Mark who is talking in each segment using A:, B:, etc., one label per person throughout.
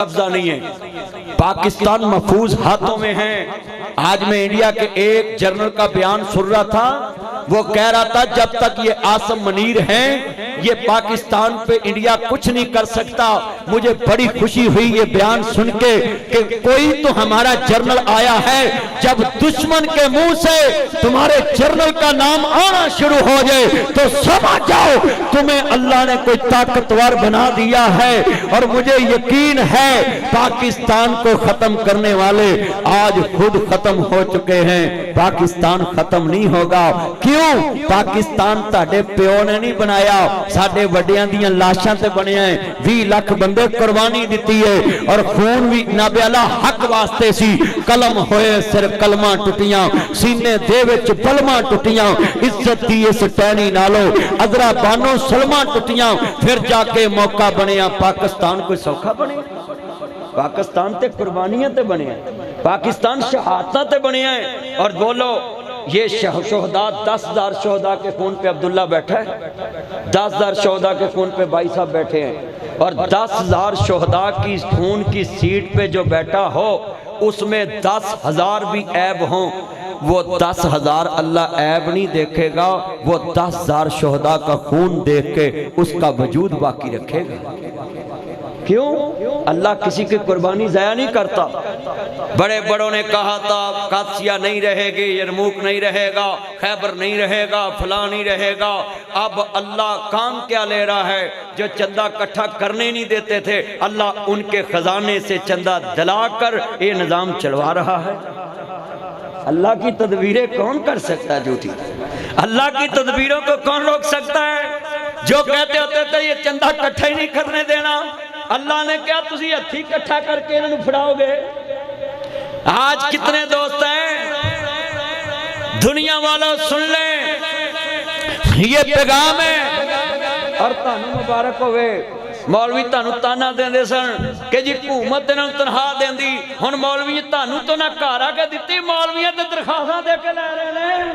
A: قبضہ نہیں ہے، پاکستان محفوظ ہاتھوں میں ہے۔ آج میں انڈیا کے ایک جنرل کا بیان سن رہا تھا، وہ کہہ رہا تھا جب تک یہ عاصم منیر ہیں یہ پاکستان پہ انڈیا کچھ نہیں کر سکتا۔ مجھے بڑی خوشی ہوئی یہ بیان سن کے کہ کوئی تو ہمارا جنرل آیا ہے۔ جب دشمن کے منہ سے تمہارے جنرل کا نام آنا شروع ہو جائے تو سمجھ جاؤ تمہیں اللہ نے کوئی طاقتور بنا دیا ہے۔ اور مجھے یقین ہے پاکستان کو ختم کرنے والے آج خود ختم ہو چکے ہیں، پاکستان ختم نہیں ہوگا۔ کیوں؟ پاکستان تاڑے پیو نے نہیں بنایا، ساڑے وڈیاں دیاں لاشاں تے بنے ہیں، 20 لاکھ بندے قربانی دیتی ہے اور خون بھی نبی اللہ حق واسطے سی۔ کلم ہوئے سر کلمہ ٹوٹیاں، سینے دے وچ بلمہ ٹوٹیاں، عزت دی اس ٹہنی نالو ادرا بانو سلمہ ٹوٹیاں، پھر جا کے موقع بنیا پاکستان کوئی سوکھا بنے۔ پاکستان تے قربانیاں تے بنے ہیں، پاکستان شہادتاں تے بنے ہیں۔ اور بولو یہ شہداء 10,000 شہداء کے خون پہ عبداللہ بیٹھا ہے، 10,000 شہداء کے خون پہ بھائی صاحب بیٹھے ہیں، اور 10,000 شہداء کی خون کی سیٹ پہ جو بیٹھا ہو اس میں 10,000 بھی عیب ہوں، وہ 10,000 اللہ عیب نہیں دیکھے گا، وہ 10,000 شہداء کا خون دیکھ کے اس کا وجود باقی رکھے گا۔ کیوں؟ اللہ کسی کی قربانی ضائع نہیں کرتا۔ بڑے بڑوں نے کہا تھا قادسیہ نہیں رہے گی، یرموک نہیں رہے گا، خیبر نہیں رہے گا، فلاں نہیں رہے گا۔ اب اللہ کام کیا لے رہا ہے؟ جو چندہ کٹھا کرنے نہیں دیتے تھے اللہ ان کے خزانے سے چندہ دلا کر یہ نظام چلوا رہا ہے۔ اللہ کی تدبیریں کون کر سکتا ہے جھوٹی؟ اللہ کی تدبیروں کو کون روک سکتا ہے؟ جو کہتے ہوتے تھے یہ چندہ کٹھا ہی نہیں کرنے دینا، اللہ نے کیا تسی ہتھی کٹھا کر کے انہوں پھڑاؤ گے؟ آج کتنے دوست ہیں؟ دنیا والوں سن لیں یہ پیغام ہے۔ اور تانوں مبارک ہوئے مولوی تانوں تانا دیں دے سن کہ جی حکومت انہوں تنہا دیں دی، ہن مولوی تانوں تو نہ کارا کے دیتی، مولویاں تے درخواستاں دے کے لے رہے ہیں۔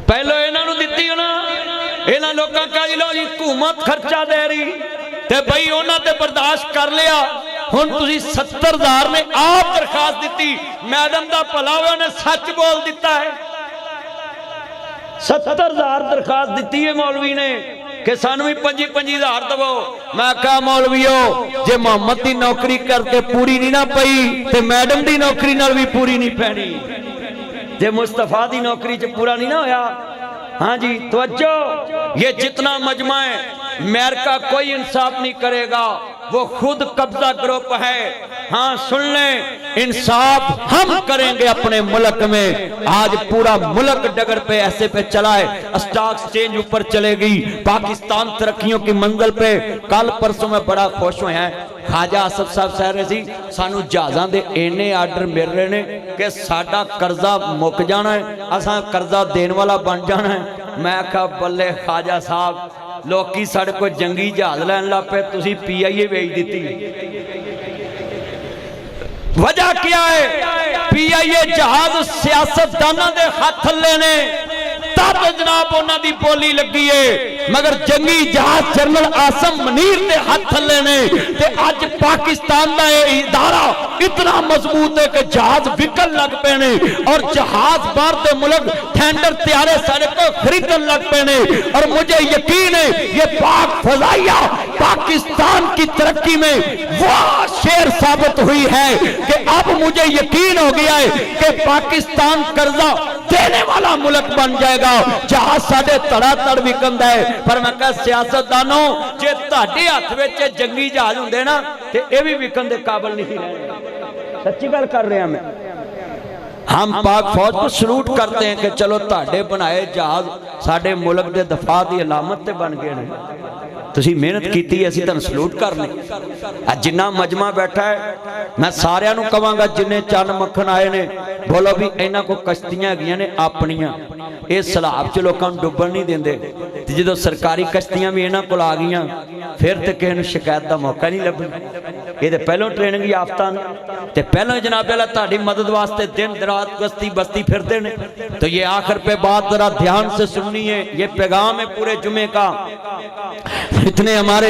A: پہلو انہوں نے دیتی انہوں لوگوں کا جی لو جی حکومت خرچہ دے رہی تے بھئی انہوں نے برداشت کر لیا۔ ہن تسی 70,000 نے آپ درخواست دیتی، میڈم دا پلاوے نے سچ بول دیتا ہے۔ 70,000 درخواست دیتی ہے مولوی نے کہ سانوی 25,000 دو۔ میں کہا مولویو جے محمد دی نوکری کر کے پوری نہیں نہ پئی تے میڈم دی نوکری نال بھی پوری نہیں پینی، جے مصطفیٰ دی نوکری چ پورا نہیں نہ ہویا۔ ہاں جی توجہ، یہ جتنا مجمع ہے امریکہ کوئی انصاف نہیں کرے گا، وہ خود قبضہ گروپ ہے۔ ہاں سن لیں انصاف ہم کریں گے اپنے ملک میں۔ آج پورا ملک ڈگر پہ ایسے پہ چلا ہے، اسٹاک سٹینج اوپر چلے گئی، پاکستان ترقیوں کی منزل پہ۔ کل پرسوں میں بڑا خوش ہوئے ہیں، خواجہ آصف صاحب سہ رہے سی سانو جہازاں دے اینے آرڈر مل رہے نے کہ ساڈا قرضہ مک جانا ہے، اساں قرضہ دین والا بن جانا ہے۔ میں کہا بلے خواجہ صاحب لوکی ساڑھے کو جنگی جہاز لین لا پہ تسی پی آئی اے بھیج دیتی۔ وجہ کیا ہے؟ پی آئی اے جہاز سیاست دانہ دے ہاتھ لینے تب جناب انہاں دی بولی لگی ہے، مگر جنگی جہاز جنرل عاصم منیر دے ہاتھ لینے تے آج پاکستان دا ادارہ اتنا مضبوط ہے کہ جہاز وکل لگ پینے اور جہاز بار دے ملک ٹھینڈر تیارے سارے کو خریدن لگ پینے۔ اور مجھے یقین ہے یہ پاک فضائیہ پاکستان کی ترقی میں وہ شیر ثابت ہوئی ہے کہ اب مجھے یقین ہو گیا ہے کہ پاکستان قرضہ دینے والا ملک بن جائے گا۔ جہاز ساڑھے تڑا تڑ وکند ہے، پر میں کہا سیاست دانوں جے تاڑے ہاتھ وچ جنگی جہاز ہوندے نا تے اے بھی وکند قابل نہیں رہے۔ سچی گل کر رہے ہیں میں۔ ہم پاک فوج کو سلوٹ کرتے ہیں کہ چلو تاڑے بنائے جہاز ساڑھے ملک دے دفاع دی علامت تے بن گئے نہیں، تسی محنت کیتی ہے اسی تن سلوٹ کرنے۔ جنہ مجمع بیٹھا ہے میں سارے نو کہاں گا جنہیں چند مکھن آئے نے بولو بھی اینا کو کشتیاں گیا نے اپنیاں اے سلاب چ لوکاں ڈوبن نہیں دیندے، جدو سرکاری کشتیاں بھی اینا کو آگیاں پھر تے کہنے شکایت دا موقع نہیں لبھی۔ یہ تے پہلوں ٹریننگ یافتہ تے پہلوں جناب اللہ تاڑی مدد واسطے دن رات گستی بستی پھر دینے۔ تو یہ آخر پہ بات ذرا دھیان سے سننی ہے، یہ پیغام ہے پورے جمعے کا۔ اتنے ہمارے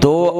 A: 2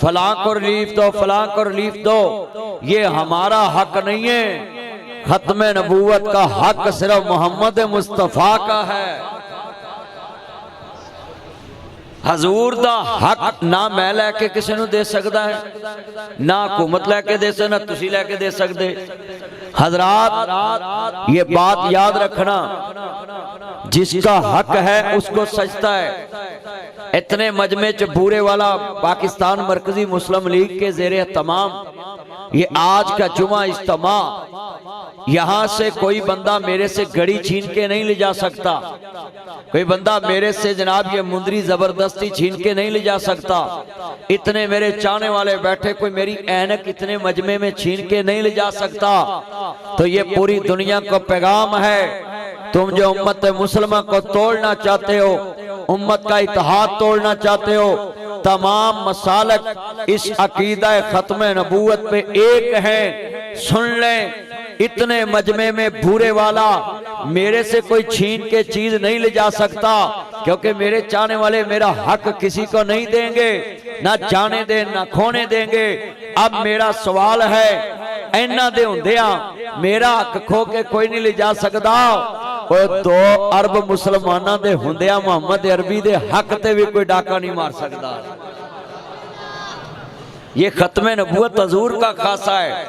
A: فلاں کو ریلیف دو، فلاں کو ریلیف دو، یہ ہمارا حق نہیں ہے۔ ختم نبوت کا حق صرف محمد مصطفیٰ کا ہے۔ حضور دا حق نہ میں لے کے کسی نو دے سکتا ہے، نہ حکومت لے کے دے سکتے، نہ تسی لے کے دے سکتے۔ حضرات یہ بات یاد رکھنا، جس کا حق ہے اس کو سجدہ ہے۔ اتنے مجمع چبورے والا پاکستان مرکزی مسلم لیگ کے زیر اہتمام یہ آج کا جمعہ اجتماع، یہاں سے کوئی بندہ میرے سے گھڑی چھین کے نہیں لے جا سکتا، کوئی بندہ میرے سے جناب یہ مندری زبردستی چھین کے نہیں لے جا سکتا۔ اتنے میرے چاہنے والے بیٹھے، کوئی میری اینک اتنے مجمع میں چھین کے نہیں لے جا سکتا۔ تو یہ پوری دنیا کو پیغام ہے، تم جو امت مسلمہ کو توڑنا چاہتے ہو، امت کا اتحاد توڑنا چاہتے ہو، تمام مسالک اس عقیدہ ختم نبوت پہ ایک ہیں، سن لیں۔ اتنے مجمع میں بھورے والا میرے سے کوئی چھین کے چیز نہیں لے جا سکتا، کیونکہ میرے چاہنے والے میرا حق کسی کو نہیں دیں گے، نہ جانے دیں نہ کھونے دیں گے۔ اب میرا سوال ہے، اینا دے ہوندیاں میرا حق کھو کے کوئی نہیں لے جا سکتا، اور 2 ارب مسلمانہ دے ہوندیاں محمد عربی دے حق تے بھی کوئی ڈاکہ نہیں مار سکتا۔ یہ ختم نبوت حضور کا خاصہ ہے۔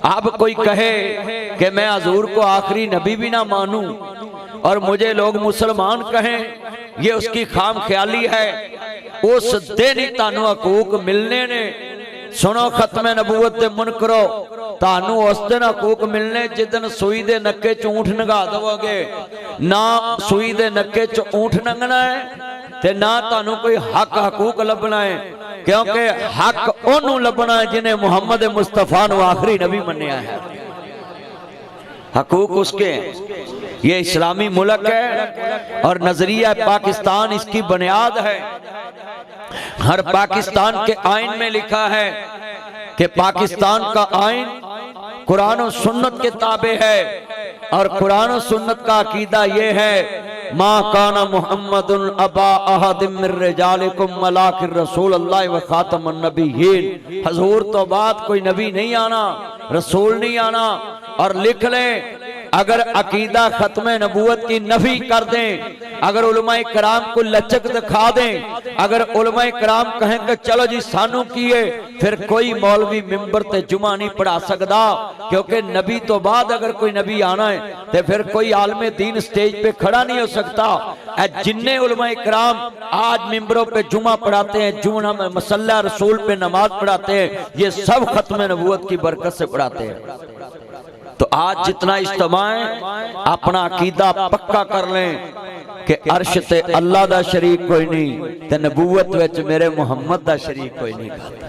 A: اب کوئی کہے کہ میں حضور کو آخری نبی بھی نہ مانوں اور مجھے لوگ مسلمان کہیں، یہ اس کی خام خیالی ہے۔ اس دن ہی تانوں حقوق ملنے نے، سنو ختم نبوت دے منکرو، تانوں اس دن حقوق ملنے جدن سوئی دے نکے چ اونٹ نگا دو گے۔ نہ سوئی دے نکے چ اونٹ نگنا ہے تے نہ تانوں کوئی حق حقوق لبنا ہے، کیونکہ حق انہوں لبنا ہے جنہیں محمد مصطفیٰ نو آخری نبی منیا ہے۔ حقوق اس کے ہیں۔ یہ اسلامی ملک ہے اور نظریہ پاکستان اس کی بنیاد ہے۔ ہر پاکستان کے آئین میں لکھا ہے کہ پاکستان کا آئین قرآن و سنت کے تابع ہے، اور قرآن و سنت کا عقیدہ یہ ہے، ما کان محمد ابا احد من رجالکم ولکن رسول اللہ و خاتم النبیین۔ حضور تو بعد کوئی نبی نہیں آنا، رسول نہیں آنا۔ اور لکھ لیں، اگر عقیدہ ختم نبوت کی نفی کر دیں، اگر علماء کرام کو لچک دکھا دیں، اگر علماء کرام کہیں کہ چلو جی سانو کیے، پھر کوئی مولوی ممبر تے جمعہ نہیں پڑھا سکتا، کیونکہ نبی تو بعد اگر کوئی نبی آنا ہے تو پھر کوئی عالم دین سٹیج پہ کھڑا نہیں ہو سکتا۔ اے جننے علماء کرام آج ممبروں پہ جمعہ پڑھاتے ہیں، جمعہ میں مسلح رسول پہ نماز پڑھاتے ہیں، یہ سب ختم نبوت کی برکت سے پڑھاتے ہیں۔ تو آج جتنا اجتماع ہے اپنا عقیدہ پکا کر لیں کہ عرش تے اللہ دا شریک کوئی نہیں، تے نبوت وچ میرے محمد دا شریک کوئی نہیں کہتا۔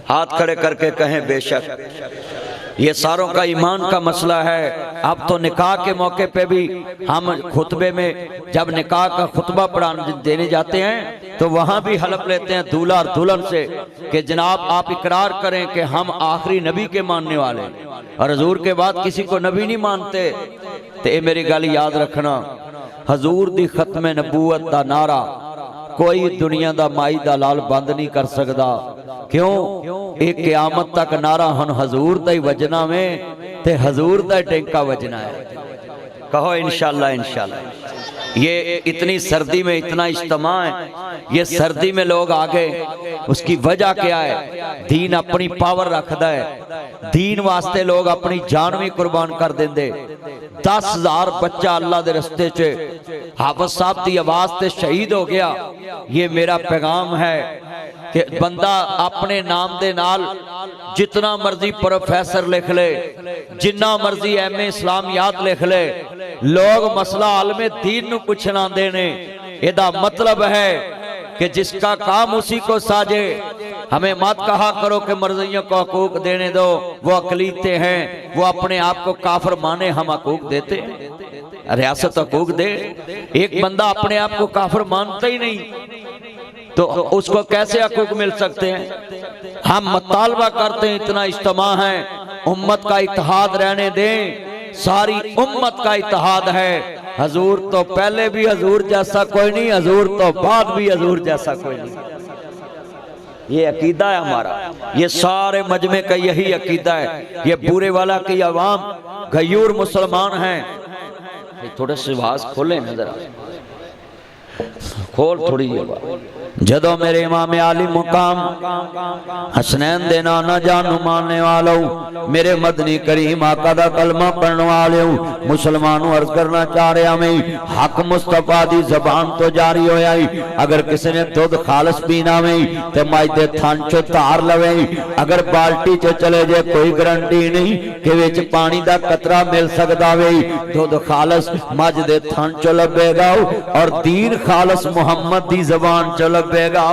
A: ہاتھ کھڑے کر کے کہیں بے شک۔ یہ ساروں کا ایمان کا مسئلہ ہے۔ اب تو نکاح کے موقع پہ بھی ہم خطبے میں جب نکاح کا خطبہ دینے جاتے ہیں تو وہاں بھی حلف لیتے ہیں دولہا اور دلہن سے کہ جناب آپ اقرار کریں کہ ہم آخری نبی کے ماننے والے ہیں، اور حضور کے بعد کسی کو نبی نہیں مانتے۔ تو اے میری گل یاد رکھنا، حضور دی ختم نبوت دا نعرہ کوئی دنیا دا مائی دا لال بند نہیں کر سکدا۔ کیوں؟ ایک قیامت تک نعرہ ہن حضور دا ہی وجنا میں تے حضور دا ٹینکا وجنا ہے۔ کہو انشاءاللہ انشاءاللہ۔ یہ اتنی سردی میں اتنا اجتماع ہے، یہ سردی میں لوگ آگے، اس کی وجہ کیا ہے؟ دین اپنی پاور رکھدا ہے، دین واسطے لوگ اپنی جان بھی قربان کر دیں دے۔ 10,000 بچہ اللہ دے رستے چھے، حافظ صاحب دی آواز تے شہید ہو گیا۔ یہ میرا پیغام ہے کہ بندہ اپنے نام دے نال جتنا مرضی پروفیسر لکھ لے، جنہ مرضی ایم اے اسلامیات لکھ لے، لوگ مسئلہ عالم دین نو پوچھنا دینے۔ یہ دا مطلب ہے کہ جس کا کام اسی کو ساجے۔ ہمیں مت کہا کرو کہ مرضیوں کو حقوق دینے دو، وہ اقلیتیں ہیں، وہ اپنے آپ کو کافر مانے، ہم حقوق دیتے ہیں۔ ریاست حقوق دے، ایک بندہ اپنے آپ کو کافر مانتا ہی نہیں تو اس کو کیسے حقوق مل سکتے ہیں؟ ہم مطالبہ کرتے ہیں، اتنا اجتماع ہے، امت کا اتحاد رہنے دیں، ساری امت کا اتحاد ہے۔ حضور تو پہلے بھی حضور جیسا کوئی نہیں، حضور تو بعد بھی حضور جیسا کوئی نہیں۔ یہ عقیدہ ہے ہمارا، یہ سارے مجمع کا یہی عقیدہ ہے۔ یہ بورے والا کی عوام غیور مسلمان ہیں۔ تھوڑے سے آواز کھولیں نظر کھول تھوڑی یہ بات۔ جدو میرے امام عالی مقام حسنین دے نانا جان ماننے والوں، میرے مدنی کریم آقا دا کلمہ پڑھنے والوں، مسلمانوں عرض کرنا چاہ رہے ہمیں حق مصطفیٰ دی زبان تو جاری ہویا ہی۔ اگر کسی نے دودھ خالص پینا میں تے مائدے تھانچو تار لوے، اگر بالٹی چے چلے جے کوئی گرنٹی نہیں کہ ویچ پانی دا قطرہ مل سکدا وے۔ دودھ خالص مجدے تھانچو لبے گا اور دین خالص محمد دی زبان چلے بے گا۔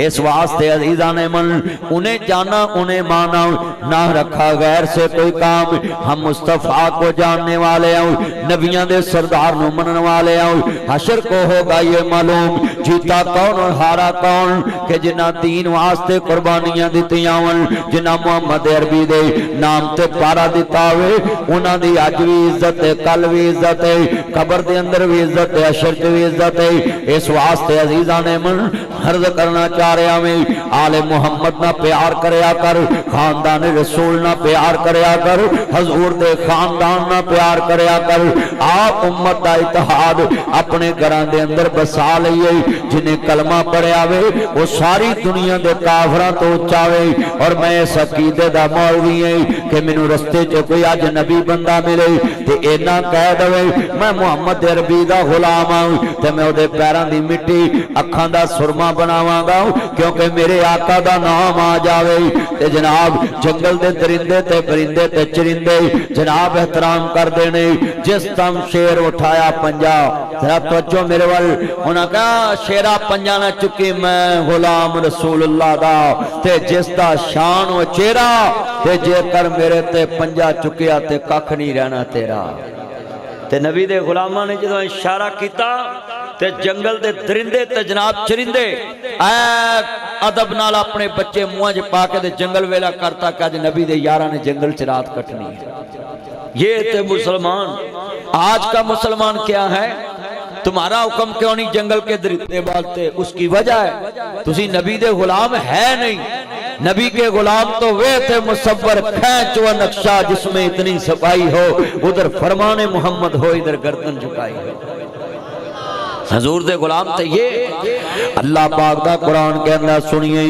A: اس واسطے عزیزان من انہیں جانا انہیں مانا، نہ رکھا غیر سے کوئی کام۔ ہم مصطفیٰ کو جاننے والے ہوں، نبیان دے سردار نو منن والے ہوں۔ حشر کو ہوگا یہ معلوم جیتا کون اور ہارا کون، کہ جنہ دین واسطے قربانیاں دیتیاں ہوں، جنہ محمد عربی دے نام تے پارا دیتا ہوئے، انہاں دی آج بھی عزت ہے، کل بھی عزت ہے، قبر دے اندر بھی عزت ہے، حشر تے بھی عزت ہے۔ اس واسطے عزیزان من عرض کرنا چاہ رہے ہمیں آل محمد نہ پیار کریا کر، خاندان رسول نہ پیار کریا کر، حضور دے خاندان نہ پیار کریا کر۔ آپ امت دا اتحاد اپنے گھران دے اندر بسا لئیے۔ جنہیں کلمہ پڑھیا وے وہ ساری دنیا دے کافران تو اچھاوے۔ اور میں اس عقیدے دا مولوی ہے کہ منو رستے چے کوئی آج نبی بندہ ملے تے اینا کہہ دوے میں محمد عربی دا غلام ہوں تے میں دے پیران دی مٹی اکھان دا سرما بناواں گا، کیونکہ میرے آقا دا نام آ جاوے تے جناب جنگل دے درندے تے پرندے تے چرندے جناب احترام کر دینے۔ جس تم شیر اٹھایا پنجا، ذرا توجہ میرے وال، انہاں کہا شیرہ پنجا نہ چکی میں غلام رسول اللہ دا، تے جس دا شان و چیرہ تے جے کر میرے تے پنجا چکیا تے ککھ نہیں رہنا تیرا۔ تے نبی دے غلامہ نے جدو اشارہ کیتا تے جنگل دے درندے تے جناب چرندے اے ادب نال اپنے بچے موج پاکے دے جنگل ویلا کرتا کہ آج نبی دے یارہ نے جنگل چ رات کٹنی ہے۔ یہ تے مسلمان۔ آج کا مسلمان کیا ہے؟ تمہارا حکم کیوں نہیں جنگل کے درندے بالتے؟ اس کی وجہ ہے تسی نبی دے غلام ہے نہیں۔ نبی کے غلام تو وہ تھے مصور کھینچ و نقشہ جس میں اتنی صفائی ہو، ادھر فرمان محمد ہو ادھر گردن جھکائی ہو۔ حضور دے غلام تھے یہ۔ اللہ پاک دا قرآن کے اندر سنیے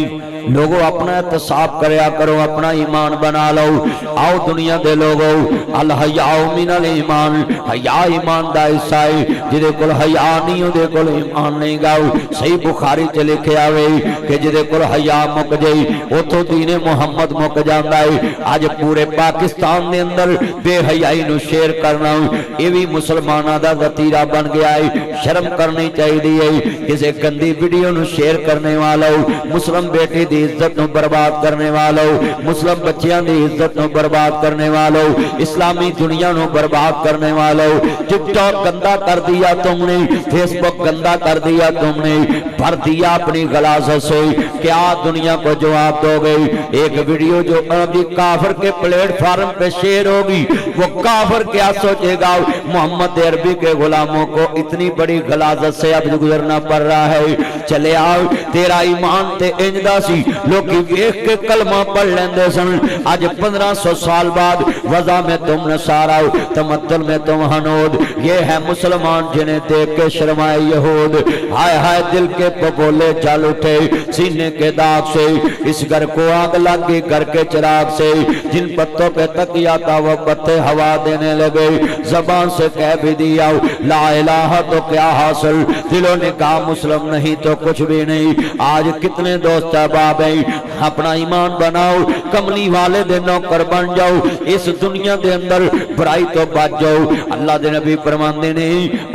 A: لوگوں اپنا احتساب کریا کرو، اپنا ایمان بنا لو۔ آؤ دنیا دے لوگوں الحیاء من الایمان، حیاء ایمان دا حصہ ہے۔ جدے کل حیاء نہیں ہو دے کل ایمان نہیں گاؤ۔ صحیح بخاری چ لکھے آوے کہ جدے کل حیاء مک جائی اتھو دین محمد مک جاندا ہے۔ آج پورے پاکستان دے اندر بے حیائی نو شیر کرنا یہ بھی مسلمانہ دا وتیرہ بن گیا ہے۔ شرم کرنی چاہیے کسی گندی ویڈیو نو شیر کرنے والا مسلم بیٹی دی عزت نو برباد کرنے والا، مسلم بچیاں دی عزت نو برباد کرنے والا، اسلامی دنیا نو برباد کرنے والا۔ ٹک ٹاک گندہ کر دیا تم نے، فیس بک گندہ کر دیا تم نے، بھر دیا اپنی غلاظت سے۔ کیا دنیا کو جواب دو گے؟ ایک ویڈیو جو ابھی کافر کے پلیٹ فارم پہ شیر ہوگی وہ کافر کیا سوچے گا؟ محمد عربی کے غلاموں کو اتنی بڑی غلاظت سے اب گزرنا پڑ رہا ہے۔ چلے آؤ تیرا ایمان تے انجدہ سی لوگی ویخ کے کلمہ پڑھ لیندے سن۔ آج 1500 سال بعد وضع میں تم نصارہ تمدن میں تم ہنود۔ یہ ہے مسلمان جنہیں دیکھ کے شرمائے یہود۔ ہائے ہائے دل کے پپولے چل اٹھے سینے کے داغ سے، اس گھر کو آگ لگی گھر کے چراغ سے۔ جن پتوں پہ تکیا تھا وہ پتے ہوا دینے لگے، زبان سے کہہ بھی دیا لا الہ تو کیا حاصل، دلوں نے کہا مسلم نہیں تو کچھ بھی نہیں۔ آج کتنے دوست احباب ہیں، اپنا ایمان بناؤ، کملی والے دے نوکر بن جاؤ، اس دنیا دے اندر برائی تو بچ جاؤ۔ اللہ دے نبی فرماندے نے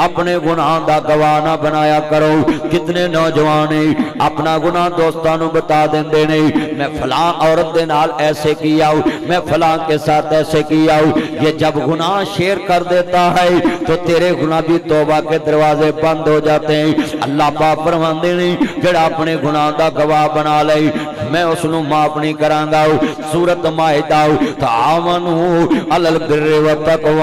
A: اپنے گناہ دا گواہ نہ بنایا کرو۔ کتنے نوجوان ہیں اپنا گناہ دوستانوں بتا دیندے نے، میں فلاں عورت دے نال ایسے کیا ہوں، میں فلاں کے ساتھ ایسے کیا ہوں۔ یہ جب گناہ شیئر کر دیتا ہے تو تیرے گناہ بھی توبہ کے دروازے بند ہو جاتے ہیں۔ اللہ پاک فرماندے نے جڑا اپنے گناہ دا گواہ بنا لے میں اس نو معاف نہیں کراں گا۔ سورۃ مائدہ تعاونوا علی البر والتقوی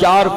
A: 4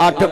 A: 8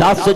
A: 10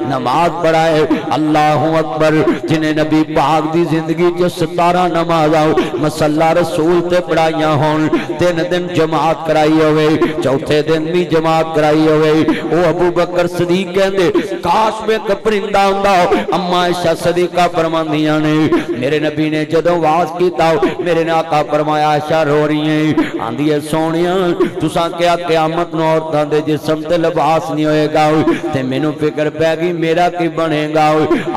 A: نماز پڑھائے اللہ اکبر جنہیں نبی پاک دی زندگی جو 17 نماز آؤ مسلح رسول تے پڑھائیاں ہون 3 دن جماعت کرائی ہوئے چوتھے دن بھی جماعت کرائی ہوئے او ابو بکر صدیق کہندے کاش میں کپرندہ ہوندا اما عائشہ صدیقہ فرماندیاں نے میرے نبی نے جدوں واز کیتا میرے آقا فرمایا عائشہ رو رہی ہیں آندی ہے سونیاں تساں کیا قیامت نو عورتاں دے جسم تے لباس نہیں ہوئے گا تے مینوں فکر پے گی میرا کی بنے گا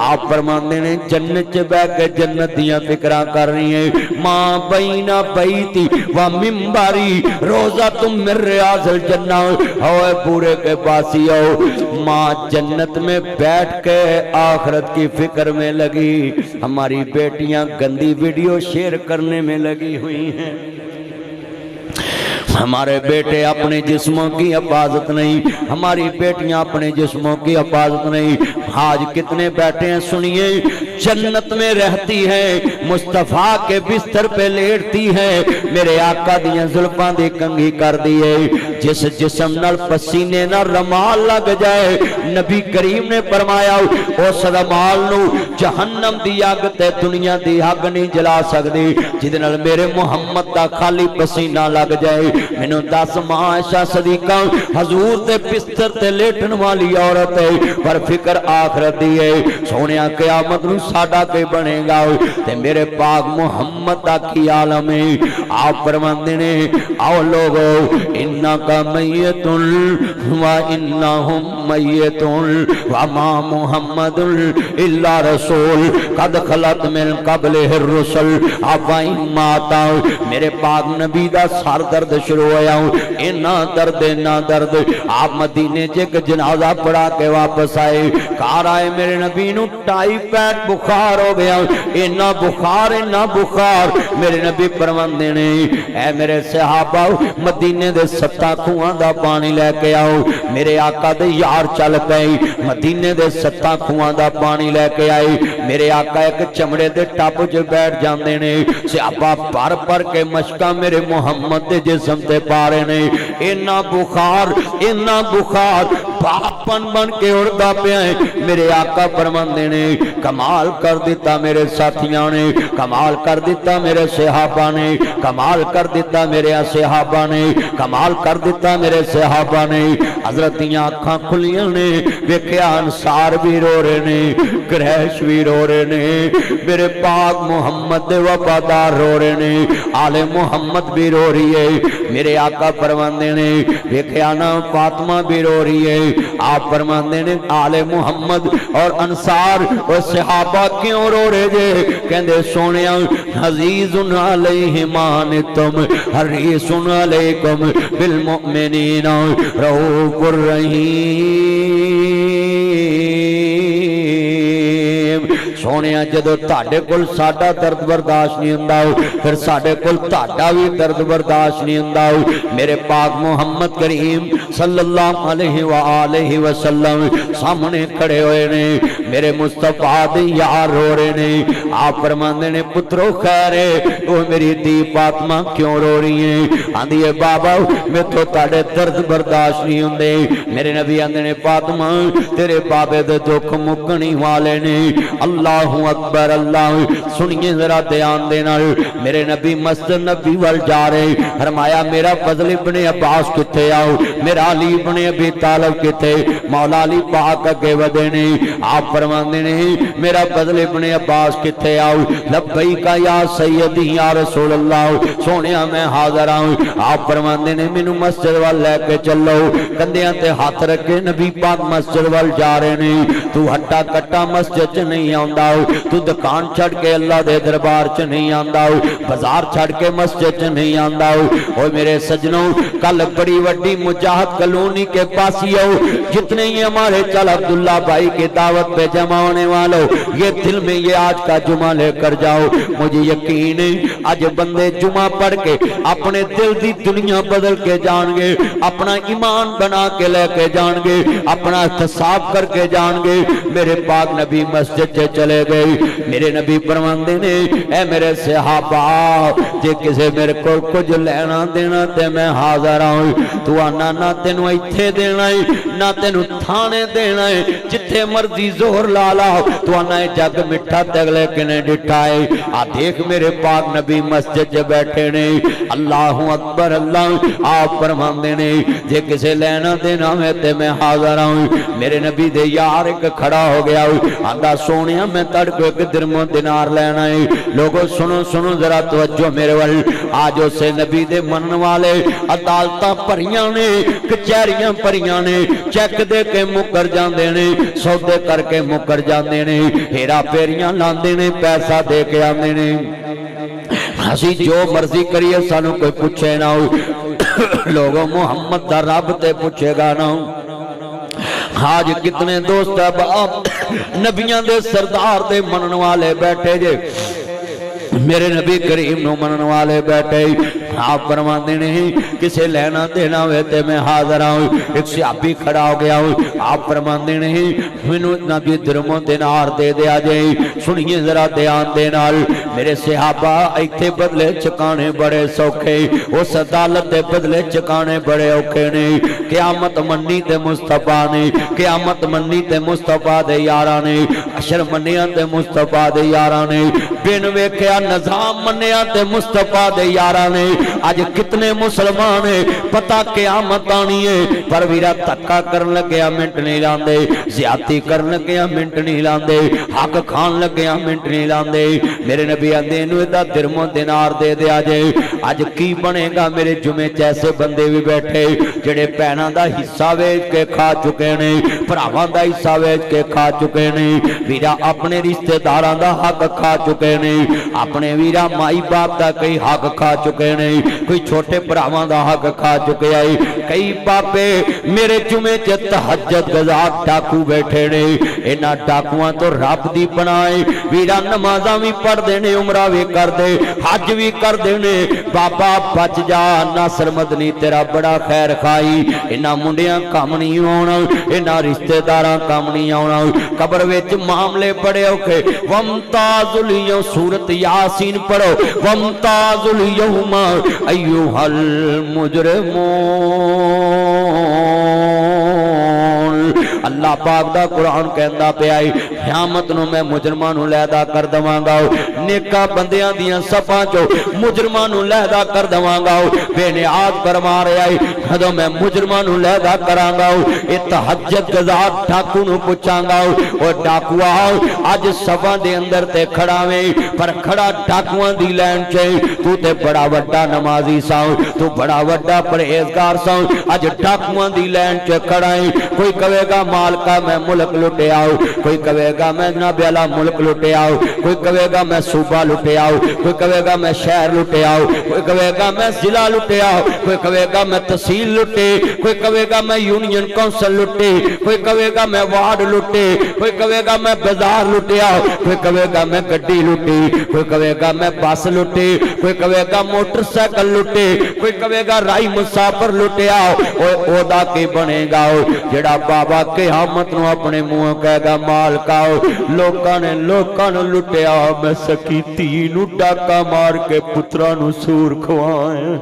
A: آپ فرماندے نے جنت چ بیٹھ کے جنت دیاں فکراں کر رہی ہیں ماں بینا بیتی و منبری روزہ تم من ریاض الجنہ ہوئے پورے کے پاسی ہو ماں جنت میں بیٹھ کے آخرت کی فکر میں لگی ہماری بیٹیاں گندی ویڈیو شیئر کرنے میں لگی ہوئی ہیں ہمارے بیٹے اپنے جسموں کی حفاظت نہیں ہماری بیٹیاں اپنے جسموں کی حفاظت نہیں آج کتنے بیٹھے ہیں سنیے جنت میں رہتی ہے مصطفیٰ کے بستر پہ لیٹتی ہے میرے آقا دیاں زلفاں دی کنگھی کر دیئے جس جسم نال پسینے نہ رمال لگ جائے نبی کریم نے فرمایا اس رمال نو جہنم دی آگ تے دنیا دی آگ نہیں جلا سکتی جدے نال میرے محمد دا خالی پسینہ لگ جائے مینوں 10 ماں عائشہ صدیقہ حضور تے بستر تے لیٹن والی عورت ہے پر فکر آخرت دی ہے سونیا قیامت نو ساڈا کے بنے گا تے میرے پاک محمد دا کی عالم ہے آپ فرماندے نے آؤ لوگو انکا میت و انہم میت وما محمد الا رسول قد خلت من قبلہ الرسل آپ ماتا میرے پاک نبی دا سر درد شروع ہویا اینا درد آپ مدینے چک جنازہ پڑھا کے واپس آئے کار آئے میرے نبی نو ٹائیفائڈ بخار ہو گیا اینا بخار میرے نبی فرماندے نے اے میرے صحابہ مدینے دے 7 کھواں دا پانی لے کے آؤ میرے آقا دے یار چل پئی مدینے دے 7 کھواں دا پانی لے کے آئے میرے آقا ایک چمڑے دے ٹپ جو بیٹھ جاندے نے صحابہ پر کے مشکا میرے محمد دے جسم تے پارے نے اینا بخار باپن بن کے اڑدا پیا ہے میرے آقا فرماندے نے کمال کر دیتا میرے ساتھیاں نے کمال کر دیتا میرے صحابہ نے کمال کر دیتا میرے صحابہ نے کمال کر دیتا میرے صحابہ نے حضرت دیاں آنکھاں کھلیاں نے ویکھیا انصار بھی رو رہے نے قریش بھی رو رہے نے میرے پاک محمد دے وفادار رو رہے نے آل محمد بھی رو رہی ہے میرے آقا فرماندے نے ویکھیا نا فاطمہ بھی رو رہی ہے آپ فرماندے نے آل محمد اور انصار اور صحابہ کیوں رو رہے جے کہندے سونیا عزیز علیہمان تم حریص علیکم بالمؤمنین رؤوف الرحیم سونیا جدو تاڑے کل ساڑا درد برداشت نہیں انداؤ پھر ساڑے کل تاڑا بھی درد برداشت نہیں انداؤ میرے پاک محمد کریم صلی اللہ علیہ وآلہ وسلم سامنے کھڑے ہوئے نے میرے مصطفیٰ دے یار رو رہے نے آپ فرماندے نے پترو خیرے وہ میری دی فاطمہ کیوں رو رہی ہیں آندھی ہے بابا میں تو تاڑے درد برداشت نہیں ہوندے میرے نبی آندھے نے فاطمہ تیرے بابے دے دکھ مکنی والے نے اللہ اکبر اللہ سنیے ذرا دھیان دینا میرے نبی مسجد نبی وال جا رہے فرمایا میرا فضل ابن عباس کتے آؤ میرا علی ابن ابی طالب کتے مولا علی پاک اگے ودے نے آپ فرماندے نے میرا فضل ابن عباس کتے آؤ لبیک یا سیدی یا رسول اللہ سونیا میں حاضر آؤں آپ فرماندے نے مینوں مسجد وال لے کے چلو کندھیاں تے ہاتھ رکھے نبی پاک مسجد وال جا رہے نے تو ہٹا کٹا مسجد چ نہیں آندا تو دکان چھڑ کے اللہ دے دربار چ نہیں آندا بازار چھڑ کے مسجد چ نہیں آندا اوے میرے سجنوں کل بڑی وڈی مجاہد کالونی کے پاسی ہو جتنے ہی ہمارے چل عبداللہ بھائی کی دعوت پہ جمع ہونے والوں یہ دل میں یہ آج کا جو جمعہ لے کر جاؤ. مجھے یقین ہے آج بندے جمعہ پڑھ کے اپنے دل دی دنیا بدل کے جان گے, اپنا ایمان بنا کے لے کے جان گے, اپنا احتساب کر کے جان گے. میرے پاک نبی مسجد سے چلے گئے. میرے نبی فرماندے نے اے میرے صحابہ جے کسے میرے کو کچھ لینا دینا تے میں حاضر ہوں. تو آنا نہ تینوں ایتھے دینا ہے نہ تینوں تھانے دینا ہے, جتھے مرضی زہر لا لاؤ. تو آنا ہے جگ مٹھا تگلے کنے ڈٹھا ہے. آ دیکھ میرے پاک نبی مسجد سے بیٹھے نے. اللہ اکبر اللہ. آپ فرماندے نے جے کسے لینا دینا میں تے میں حاضر ہوں. میرے نبی دے یار ایک کھڑا ہو گیا, آندا سونیا میں تڑ کو ایک درم و دینار لینا ہے. لوگوں سنو سنو ذرا توجہ میرے ول. آج اسے نبی دے منن والے عدالتاں پریاں نے, کچہریاں پریاں نے, چیک دے کے مکر جاندے نے, سودے کر کے مکر جاندے نے, ہیرا پھیریاں لاندے نے, پیسہ دے کے آندے نے. اسی جو مرضی کریے سانو کوئی پوچھے نہ ہو. لوگوں محمد دا رب تے پوچھے گا نہ ہو. آج کتنے دوست احباب نبیاں دے سردار دے منن والے بیٹھے جے, میرے نبی کریم نو منن والے بیٹھے. آپ فرماندے نہیں کسے لینا دینا ہوئے تے میں حاضر ہوں. ایک صحابی کھڑا ہو گیا ہوں. آپ فرماندے نہیں مینوں نبی درم و دینار دے دیا جائے. سنیے ذرا دھیان دے نال میرے صحابہ, ایتھے بدلے چکانے بڑے سوکھے, اس عدالت دے بدلے چکانے بڑے اوکھے نے. قیامت منی تے مصطفیٰ نے, قیامت منی تے مصطفیٰ دے یاراں نے, عشر منیاں تے مصطفیٰ دے یاراں نے, بن ویکھیا نظام منیا تے مصطفیٰ دے یاراں نے. آج کتنے مسلمان ہیں پتہ قیامت آنی ہے پر ویرا تکا کرن لگیا منٹ نہیں لاندے, زیادتی کرن لگیا منٹ نہیں لاندے, حق کھان لگیا منٹ نہیں لاندے. میرے نبی آندے نو دا درم و دینار دے دیا جائے. آج کی بنے گا میرے جمعے جیسے بندے بھی بیٹھے جڑے بہناں دا حصہ ویچ کے کھا چکے نے, بھراواں دا حصہ ویچ کے کھا چکے نے, ویرا اپنے رشتہ داراں دا حق کھا چکے نے, اپنے ویرا مائی باپ دا کئی حق کھا چکے نے, کوئی چھوٹے بھراواں دا حق کھا چکے آئی. کئی باپے میرے جمعے چ تہجد گزار ڈاکو بیٹھے نے. انہاں ڈاکواں تو رب دی بنائے ویرا نمازاں وی پڑھ دے نے, عمرہ وی کر دے, حج وی کر دے نے. بابا بچ جا ناصر مدنی تیرا بڑا خیر خائی. انہاں منڈیاں کم نہیں ہونا, انہاں رشتہ داراں کم نہیں آنا. قبر وچ معاملے بڑے اوکھے. ومتاز الیوم سورۃ یاسین پڑھو. ومتاز الیوم ایھا المجرمون. اللہ پاک دا قرآن کہندا پیا ہے قیامت نو میں مجرماں نو لیدا کر دواں گا, نیکاں بندیاں دیاں صفاں چوں مجرماں نو لیدا کر دواں گا. بے نیاز فرما رہا ہے جدوں میں مجرماں نو لیدا کراں گا اے تہجد گزار ڈاکو نو پوچھاں گا او ڈاکوا اج صفاں دے اندر تے کھڑا ویں پر کھڑا ڈاکواں دی لائن چ تو تے بڑا وڈا نمازی سا, تو بڑا وڈا پرہیزگار سا, اج ڈاکواں دی لائن چ کھڑا ہے. کوئی کہے گا مالکا میں ملک لٹے آؤ, کوئی کہے گا میں جناب والا ملک لٹے آؤ, کوئی کہے گا میں صوبہ لٹے آؤ, کوئی کہے گا میں شہر لٹے آؤ, کوئی کہے گا میں ضلع لٹے آؤ, کوئی کہے گا میں تحصیل لٹے, کوئی کہے گا میں یونین کونسل لٹے, کوئی کہے گا میں وارڈ لٹے, کوئی کہے گا میں بازار لٹے آؤ, کوئی کہے گا میں گڈی لٹی, کوئی کہے گا میں بس لٹے, کوئی کہے گا موٹر سائیکل لٹے, کوئی کہے گا رائی مسافر لٹے آؤ. او دا کی بنے گا جڑا بابا قیامت نو اپنے منہ کہے گا مالکا لوکاں نے لٹیا, میں سکی تی نو ڈاکا مار کے پترا نو سور کھوائیں.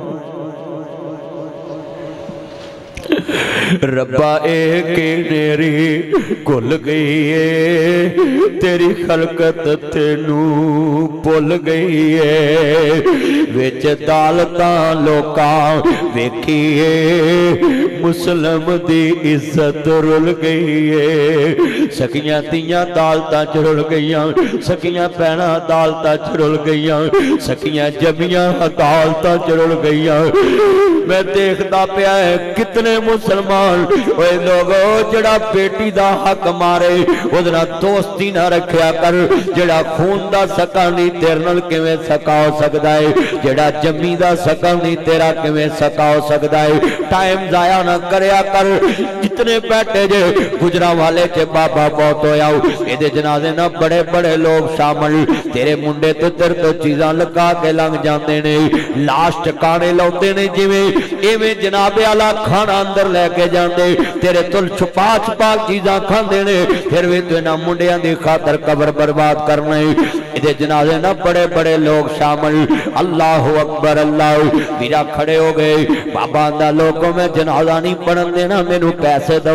A: ربا اے کہ نیری کھل گئی ہے, تیری خلقت تینوں بھول گئی ہے. وچ دالتاں لوکاں ویکھیے مسلم دی عزت رل گئی ہے. سکیاں تیاں دالتاں چ رل گئیاں, سکیاں بہناں دالتاں چ رل گئیاں, سکیاں جمیاں دالتاں چ رل گئیاں. میں دیکھتا پیا ہے کتنے مسلمان اوے لوگو جڑا بیٹی دا حق مارے اودنا دوستی نہ رکھیا کر, جڑا خون دا سکا نہیں تیرے نال کیویں سکا ہو سکدا ہے, جڑا جمی دا سکا نہیں تیرا کیویں سکا ہو سکدا ہے. ٹائم ضائع نہ کریا کر, اتنے بیٹھے جے گجرا والے چے بابا بہت ہویا اے دے جنازے نہ بڑے بڑے لوگ شامل تیرے منڈے تو تیر تو چیزاں لگا کے لنگ جاندے نے لاش ٹکانے لاؤندے نے جویں ایویں جناب اعلی کھانا اندر لے کے جاندے تیرے تل چھپا چھپا چیزاں کھاندے نے پھر وی تو انہاں منڈیاں دی خاطر قبر برباد کرنے ادھے جنازے نہ بڑے بڑے لوگ شامل اللہ اکبر اللہ میرا کھڑے ہو گئے بابا اندہ لوگوں میں جنازہ نہیں پڑھن دینا مینوں پیسے دو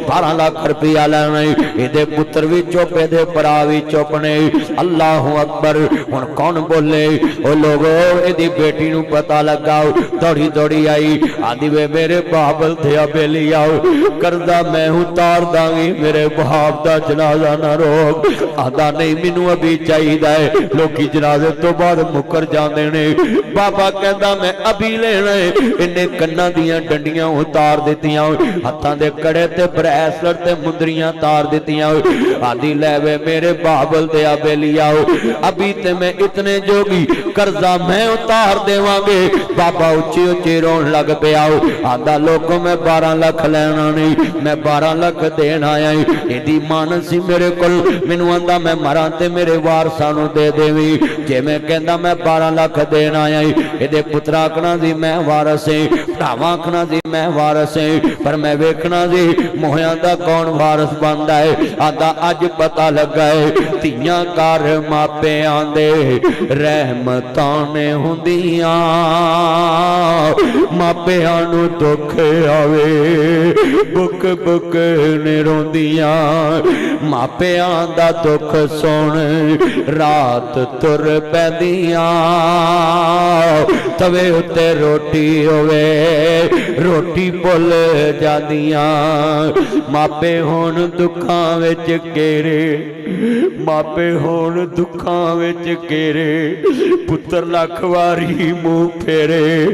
A: 12 لاکھ روپیہ لینا ادھے پتر بھی چپ ادھے برا بھی چپ نے اللہ اکبر ہن کون بولے او لوگو ادھی بیٹی نو پتہ لگا دوڑی دوڑی آئی آدھی وے میرے بابل تھے بیلی آؤ قرضہ میں اتار دانگی میرے باپ دا جنازہ نہ روک آدھا نہیں مینوں ابھی چاہیے دائے لوگی جنازے تو بعد مکر جاندے نے بابا کہندا میں ابھی لینا ہے انہیں کنہ دیاں ڈنڈیاں اتار دیتیاں ہتھاں دے کڑے تے بریسلٹ تے مندریاں تار دیتیاں آدھی لے وے میرے بابل دے بیلی آؤ ابھی تے میں اتنے جوگی قرضہ میں اتار دے وانگے بابا اچھی اچھی رون لگ پہ آؤ آدھا لوگوں میں 12 لاکھ لینا نہیں میں 12 لاکھ دینا آیا ایدی مانسی میرے کل منو اندہ میں مرانتے میرے وارسانو دے دیوی جے میں کہندہ میں 12 لاکھ دینا آیا ایدے پتراکنا دی میں وارسیں پڑھاواکنا دی میں وارسیں پر میں ویکنا دی محیاندہ کون وارس باندہ ہے آدھا آج پتہ لگائے تیاں کار ماپے آندے رحمتانے ہوندیاں ماپے آنو دکھے آوے بک بک نیروندیاں ماپے آندہ دکھ سونے رات تر پیدیاں توے اتے روٹی ہوئے روٹی پل جادیاں ماپے ہون دکھاں وچ کیرے ماپے ہون دکھاں وچ کیرے پتر لاکھ واری منہ پھیرے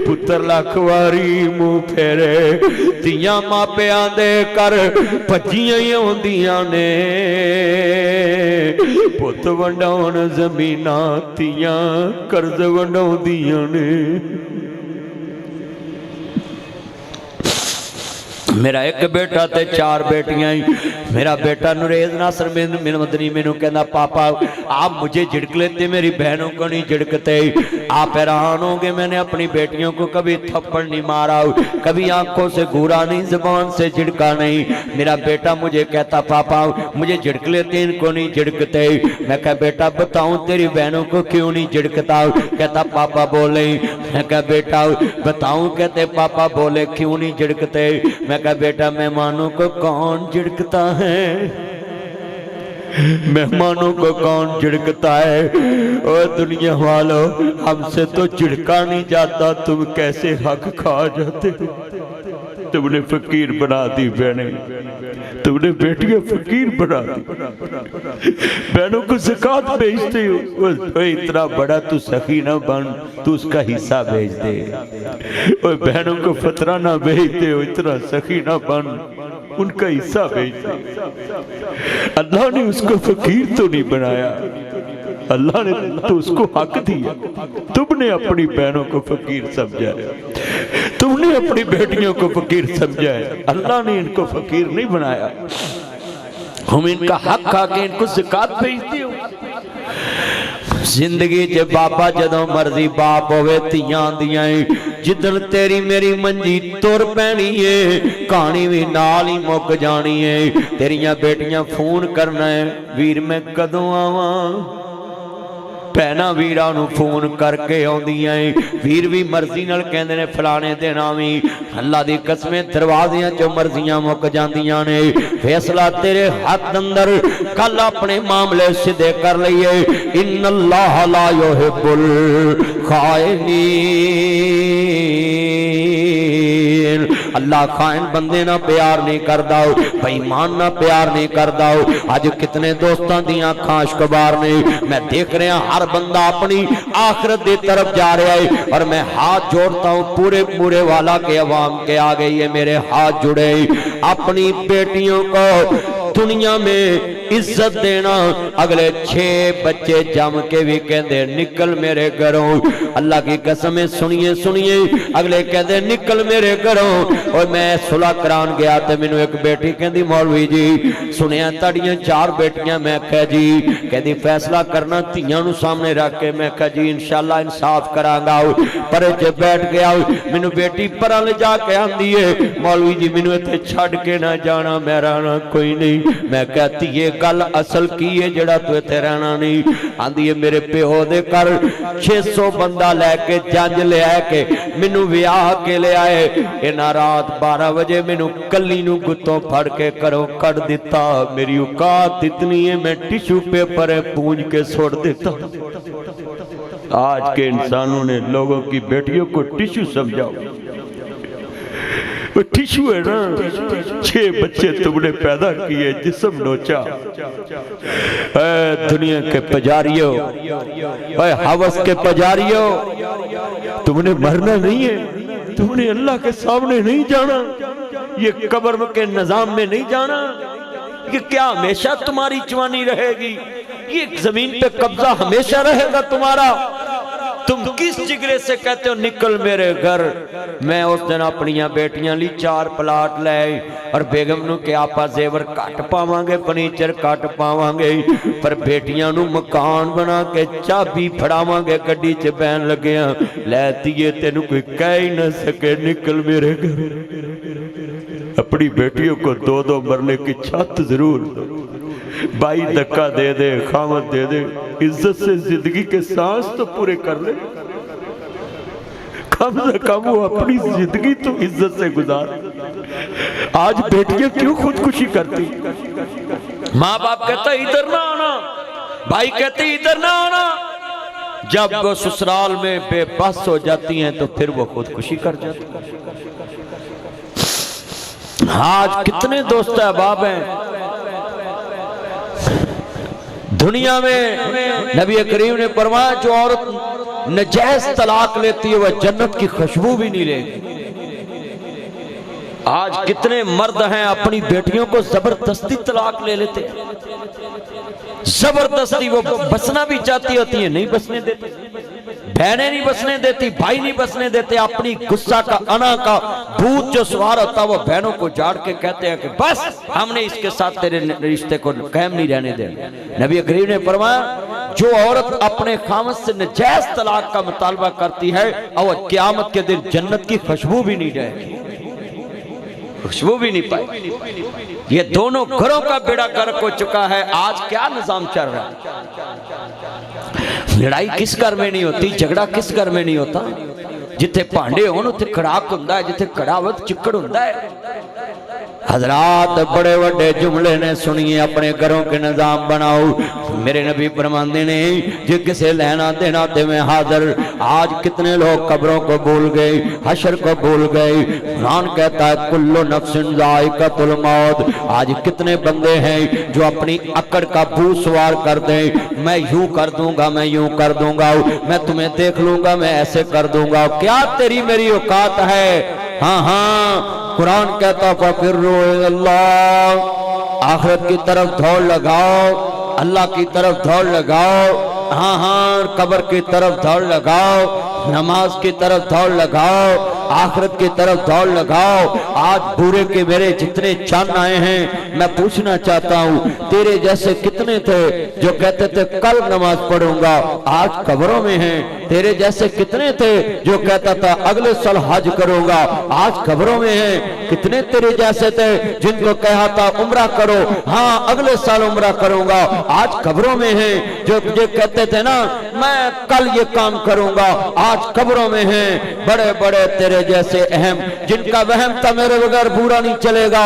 A: پتر لاکھ واری منہ پھیرے تیاں ماپے آندے کر پجیاں ہی ہوندیاں نے پت ونڈاؤن زمینہ تیاں قرض ونڈاؤن دیاں نے میرا ایک بیٹا تے 4 بیٹیاں میرا بیٹا نریز ناصر من مدنی منو کہنا پاپا آپ مجھے جھڑک لیتے میری بہنوں کو نہیں جھڑکتے آپ حیران ہوں گے میں نے اپنی بیٹیوں کو کبھی تھپڑ نہیں مارا کبھی آنکھوں سے گھورا نہیں زبان سے جھڑکا نہیں میرا بیٹا مجھے کہتا پاپا مجھے جھڑک لیتے ان کو نہیں جھڑکتے میں کہا بیٹا بتاؤں تیری بہنوں کو کیوں نہیں جھڑکتا کہتا پاپا بولے میں کہا بیٹا بتاؤں کہتے پاپا بولے کیوں نہیں جھڑکتے میں کہا بیٹا مہمانوں کو کون جھڑکتا ہے مہمانوں کو کون جھڑکتا ہے اور دنیا والوں ہم سے تو جھڑکا نہیں جاتا تم کیسے حق کھا جاتے تم نے فقیر بنا دی بہنیں تم نے بیٹیاں فقیر بنا دی بہنوں کو زکاة بھیجتے ہو اتنا بڑا تو سخی نہ بن تو اس کا حصہ بھیج دے اور بہنوں کو فطرہ نہ بھیجتے ہو اتنا سخی نہ بن ان کا حصہ بھیج دے اللہ نے اس کو فقیر تو نہیں بنایا اللہ نے تو اس کو حق دیا تم نے اپنی بہنوں کو فقیر سمجھا ہے تم نے اپنی بیٹیوں کو فقیر سمجھا ہے اللہ نے ان کو فقیر نہیں بنایا ہم ان کا حق کھا کے ان کو زکاة بھیجتے ہو زندگی جے باپا جدوں مرضی باپ ہوئے تیاں دیاں جدن تیری میری منجی تور پینی ہے کہانی بھی نال ہی مک جانی ہے تیریاں بیٹیاں فون کرنا ہے ویر میں کدوں آواں پہنا ویرانو فون کر کے آندیاں ویر بھی مرضی نال کہندے نے فلانے دن آویں اللہ دی قسمیں دروازیاں چو مرضیاں مک جاندیاں نے فیصلہ تیرے ہاتھ اندر کل اپنے معاملے سدھے کر لئیے ان اللہ لا یحب الخائنین اللہ خائن بندے نہ پیار نہیں کردہ بے ایمان نہ پیار نہیں کردہ آج کتنے دوستان دیاں کھانش کبار نے میں دیکھ رہے ہیں ہر بندہ اپنی آخرت دی طرف جا رہا ہے اور میں ہاتھ جوڑتا ہوں پورے والا کے عوام کے آگے یہ میرے ہاتھ جڑے اپنی بیٹیوں کو دنیا میں عزت دینا. اگلے 6 بچے جم کے بھی کہندے نکل میرے گھروں. اللہ کی قسم سنیے سنیے, اگلے کہندے نکل میرے گھروں. اور میں صلح کران گیا تے مینوں ایک بیٹی کہندی مولوی جی سنیا تڑیاں 4 بیٹیاں. میں کہا جی کہندی فیصلہ کرنا تیاں نو سامنے رکھ کے. میں کہا جی انشاءاللہ انصاف کران گا. پر جے بیٹھ گیا مینوں بیٹی پراں لے جا کے آندی ہے مولوی جی مینوں ایتھے چھڈ کے نہ جانا, میں رہنا کوئی نہیں. میں کہتی یہ گل اصل کی ہے جڑا تو ایتھے رہنا نہیں. آندی ہے میرے پیو دے کر 600 بندہ لے کے جنج لے آئے کہ مینوں ویاہ کے لے آئے. انہاں رات 12 بجے مینوں کلی نو گتوں پھڑ کے کرو کٹ دیتا. میری اوقات اتنی ہے میں ٹیشو پیپر پونج کے سوڑ دیتا. آج کے انسانوں نے لوگوں کی بیٹیوں کو ٹیشو سمجھاؤ. وہ ٹیشو ہے نا, 6 بچے تم نے پیدا کیے جسم نوچا. اے دنیا کے پجاریوں, اے حوث کے پجاریوں, تم نے مرنا نہیں ہے, تم نے اللہ کے سامنے نہیں جانا, یہ قبر کے نظام میں نہیں جانا. یہ کیا ہمیشہ تمہاری جوانی رہے گی؟ یہ زمین پہ قبضہ ہمیشہ رہے گا تمہارا؟ تم کس جگرے سے کہتے ہو نکل میرے گھر؟ میں اس دن اپنیاں بیٹیاں لی 4 پلاٹ لے اور بیگم نو کہ آپا زیور کٹ پاوانگے, فرنیچر کٹ پاوانگے, پر بیٹیاں نو مکان بنا کے چابی پھڑاوانگے گڈی چ بہن لگیاں. لے دیئے تینو کوئی کہہ ہی نہ سکے نکل میرے گھر. اپنی بیٹیوں کو 2 مرنے کی چھت ضرور دو. بائی دکا دے دے, خامت دے دے, عزت سے زندگی کے سانس تو پورے کر لے. کم سے کم وہ اپنی زندگی تو عزت سے گزار. آج بیٹیاں کیوں خودکشی کرتی؟ ماں باپ کہتا ہے ادھر نہ آنا, بھائی کہتے ہیں ادھر نہ آنا. جب وہ سسرال میں بے بس ہو جاتی ہیں تو پھر وہ خودکشی کر جاتی ہیں. آج کتنے دوست احباب ہیں دنیا میں. نبی کریم نے فرمایا جو عورت نجائز طلاق لیتی ہے وہ جنت کی خوشبو بھی نہیں لے گی. آج کتنے مرد ہیں اپنی بیٹیوں کو زبردستی طلاق لے لیتے ہیں, زبردستی. وہ بسنا بھی چاہتی ہوتی ہیں, نہیں بسنے دیتے, بہنیں نہیں بسنے دیتی, بھائی نہیں بسنے دیتے. اپنی غصہ کا انا کا بھوت جو سوار ہوتا وہ بہنوں کو جاڑ کے کہتے ہیں کہ بس ہم نے اس کے ساتھ تیرے رشتے کو قائم نہیں رہنے دینا. نبی کریم نے فرمایا جو عورت اپنے خامد سے نجائز طلاق کا مطالبہ کرتی ہے اور قیامت کے دن جنت کی خوشبو بھی نہیں رہے گی, خوشبو بھی نہیں پائے. یہ دونوں گھروں کا بیڑا غرق ہو چکا ہے. آج کیا نظام چل رہا ہے؟ لڑائی کس گھر میں نہیں ہوتی, جھگڑا کس گھر میں نہیں ہوتا؟ جتھے پانڈے ہون اتھے کڑاک ہوندا ہے, جتھے کڑاوت چکڑ ہوندا ہے. حضرات بڑے بڑے جملے نے سنیے, اپنے گھروں کے نظام بناؤ. میرے نبی فرماندے نے جو کسے لینا دینا تے میں حاضر. آج کتنے لوگ قبروں کو بھول گئے, حشر کو بھول گئے. قرآن کہتا ہے کل نفس ذائقۃ الموت. آج کتنے بندے ہیں جو اپنی اکڑ کا بو سوار کر دیں, میں یوں کر دوں گا, میں یوں کر دوں گا, میں تمہیں دیکھ لوں گا, میں ایسے کر دوں گا. کیا تیری میری اوقات ہے؟ ہاں ہاں قرآن کہتا فَفِرُّوا إِلَى اللَّهِ, آخرت کی طرف دوڑ لگاؤ, اللہ کی طرف دوڑ لگاؤ. ہاں ہاں قبر کی طرف دوڑ لگاؤ, نماز کی طرف دوڑ لگاؤ, آخرت کی طرف دوڑ لگاؤ. آج بورے کے میرے جتنے چاند آئے ہیں میں پوچھنا چاہتا ہوں تیرے جیسے کتنے تھے جو کہتے تھے کل نماز پڑھوں گا, آج قبروں میں ہیں. تیرے جیسے کتنے تھے جو کہتا تھا اگلے سال حج کروں گا, آج قبروں میں ہیں. کتنے تیرے جیسے تھے جن کو کہا تھا عمرہ کرو, ہاں اگلے سال عمرہ کروں گا, آج قبروں میں ہیں. جو مجھے کہتے تھے نا میں کل یہ کام کروں گا, آج قبروں میں ہیں. بڑے بڑے تیرے جیسے اہم جن کا وہم تھا میرے بغیر پورا نہیں چلے گا,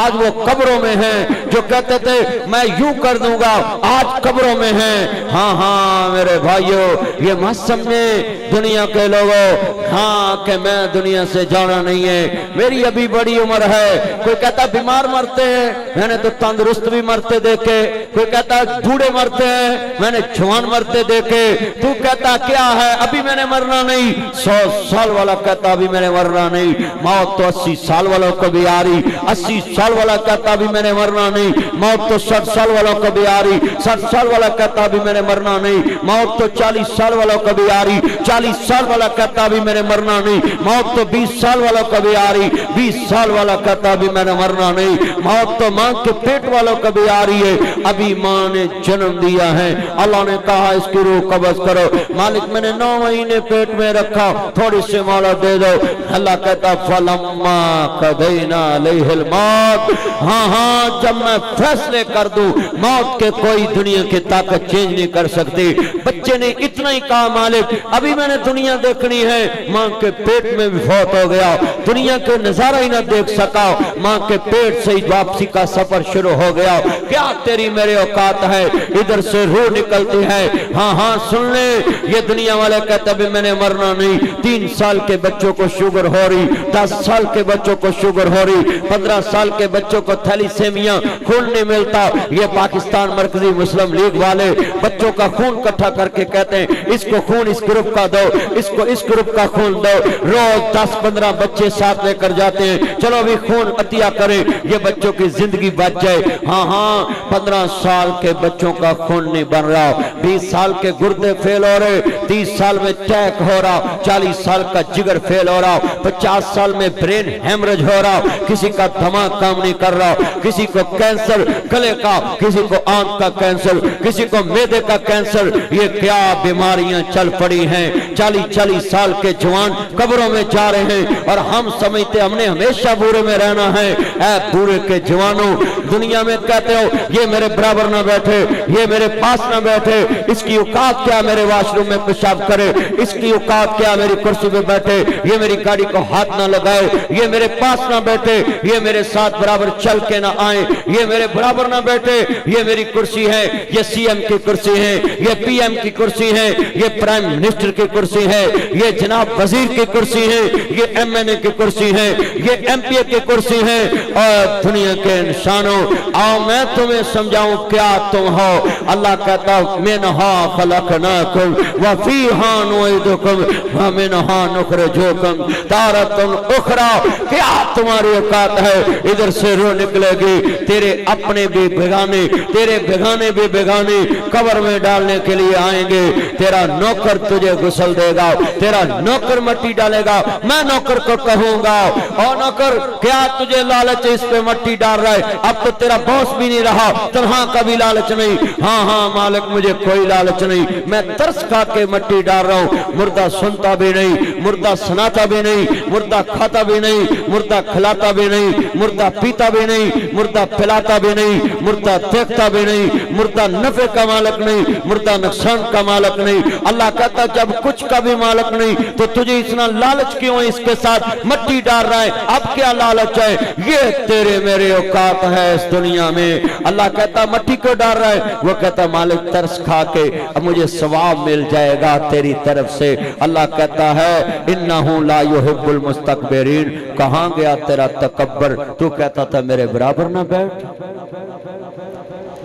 A: آج وہ قبروں میں ہیں. جو کہتے تھے میں یوں کر دوں گا, آج قبروں میں ہیں. ہاں ہاں میرے بھائیوں یہ مت سمجھے دنیا کے لوگوں ہاں کہ میں دنیا سے جانا نہیں ہے, میری ابھی بڑی عمر ہے. کوئی کہتا بیمار مرتے ہیں, میں نے تو تندرست بھی مرتے دیکھے. کوئی کہتا بوڑھے مرتے ہیں, میں نے جوان مرتے دیکھے. تو کہتا کیا ہے ابھی میں نے مرنا نہیں. 100 سال والا کہتا ابھی بھی میں نے مرنا نہیں، موت تو 80 سال والوں کو بھی آ رہی، 80 سال والا کہتا بھی میں نے مرنا نہیں، موت تو 60 سال والوں کو بھی آ رہی، 60 سال والا کہتا بھی میں نے مرنا نہیں، موت تو 40 سال والوں کو بھی آ رہی، 40 سال والا کہتا بھی میں نے مرنا نہیں، موت تو 20 سال والوں کو بھی آ رہی، 20 سال والا کہتا بھی میں نے مرنا نہیں، موت تو ماں کے پیٹ والوں کو بھی آ رہی ہے، ابھی ماں نے جنم دیا ہے، اللہ نے کہا اس کی روح قبض کرو، مالک میں نے 9 مہینے پیٹ میں رکھا، تھوڑی سی مولا دے دو، اللہ کہتا فلما قضینا علیہ الموت، ہاں ہاں جب میں فیصلے کر دوں موت کے کوئی دنیا کی طاقت چینج نہیں کر سکتی۔ بچے نے اتنا ہی کہا مالک ابھی میں نے دنیا دیکھنی ہے، ماں کے پیٹ میں بھی فوت ہو گیا، دنیا کے نظارہ ہی نہ دیکھ سکا، ماں کے پیٹ سے ہی واپسی کا سفر شروع ہو گیا، کیا تیری میرے اوقات ہے، ادھر سے روح نکلتی ہے، ہاں ہاں سن لے، یہ دنیا والے کہتے بھی میں نے مرنا نہیں، 3 سال کے بچوں کو شوگر ہو رہی، 10 سال کے بچوں کو شوگر ہو رہی، 15 سال کے بچوں کو تھیلیسیمیا، خون نہیں ملتا، یہ پاکستان مرکزی مسلم لیگ والے بچوں کا خون کٹھا کر کے کہتے ہیں اس کو خون اس گروپ کا دو، اس کو اس گروپ کا خون دو، روز 10-15 بچے ساتھ لے کر جاتے ہیں، چلو بھی خون عطیہ کریں یہ بچوں کی زندگی بچ جائے، ہاں ہاں 15 سال کے بچوں کا خون نہیں بن رہا، 20 سال کے گردے فیل ہو رہے، 30 سال میں ٹیک ہو رہا، 40 سال کا جگر فیل ہو رہا، 50 سال میں برین ہیمرج ہو رہا، کسی کا دماغ کام نہیں کر رہا، کسی کو کینسر گلے کا، کسی کو آنکھ کا کینسر، کسی کو معدے کا کینسر، یہ کیا بیماریاں چل پڑی ہیں، 40 سال کے جوان قبروں میں جا رہے ہیں اور ہم سمجھتے ہم نے ہمیشہ بورے میں رہنا ہے، اے بورے کے جوانوں دنیا میں کہتے ہو یہ میرے برابر نہ بیٹھے، یہ میرے پاس نہ بیٹھے، اس کی اوقات کیا میرے واش روم میں پیشاب کرے، اس کی اوقات کیا میری کرسی پہ بیٹھے، یہ میری گاڑی کو ہاتھ نہ لگائے، یہ میرے پاس نہ بیٹھے، یہ میرے ساتھ برابر چل کے نہ آئے، یہ میرے برابر نہ بیٹھے، یہ میری کرسی ہے، یہ سی ایم کی کرسی ہے، یہ پی ایم کی کرسی ہے، یہ پرائم منسٹر کی کرسی ہے، یہ جناب وزیر کی کرسی ہے، یہ ایم این اے کی کرسی ہے، یہ ایم پی اے کی کرسی ہے، اور دنیا کے انسانوں آؤ میں تمہیں سمجھاؤں کیا تم ہو، اللہ کہتا منہا خلقناکم وفیہا نعیدکم ومنہا نخرجوکم تارۃ اخری، کیا تمہاری اوقات ہے، ادھر سے روح نکلے گی، تیرے اپنے بھی بگانے، تیرے بگانے بھی بگانے قبر میں ڈالنے کے لیے آئیں گے، تیرا نوکر تجھے غسل دے گا، تیرا نوکر مٹی ڈالے گا، میں نوکر کو کہوں گا اور نوکر کیا تجھے لالچ اس پہ مٹی ڈال رہا ہے، اب تو تیرا باس بھی نہیں رہا، تنہا کا بھی لالچ نہیں، ہاں ہاں مالک مجھے کوئی لالچ نہیں، میں ترس کھا کے مٹی ڈال رہا ہوں، مردہ سنتا بھی نہیں، مردہ سناتا بھی نہیں، مردہ کھاتا بھی نہیں، مردہ کھلاتا بھی نہیں، مردہ پیتا بھی نہیں، مردہ پلاتا بھی نہیں، مردہ دیکھتا بھی نہیں، مردہ نفع کا مالک نہیں، مردہ نقصان کا مالک نہیں، اللہ کہتا جب کچھ کا بھی مالک نہیں تو تجھے اتنا لالچ کیوں اس کے ساتھ مٹی ڈال رہا ہے، اب کیا لالچ ہے، یہ تیرے میرے اوقات ہے اس دنیا میں، اللہ کہتا مٹی کو ڈال رہا ہے، وہ کہتا مالک ترس کھا کے اب مجھے ثواب مل جائے گا تیری طرف سے، اللہ کہتا ہے انہو لا یحب المستکبرین، کہاں گیا تیرا تکبر، تو کہتا تھا میرے برابر نہ بیٹھ،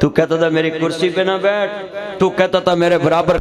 A: تو کہتا تھا میری کرسی پہ نہ بیٹھ، تو کہتا تھا میرے برابر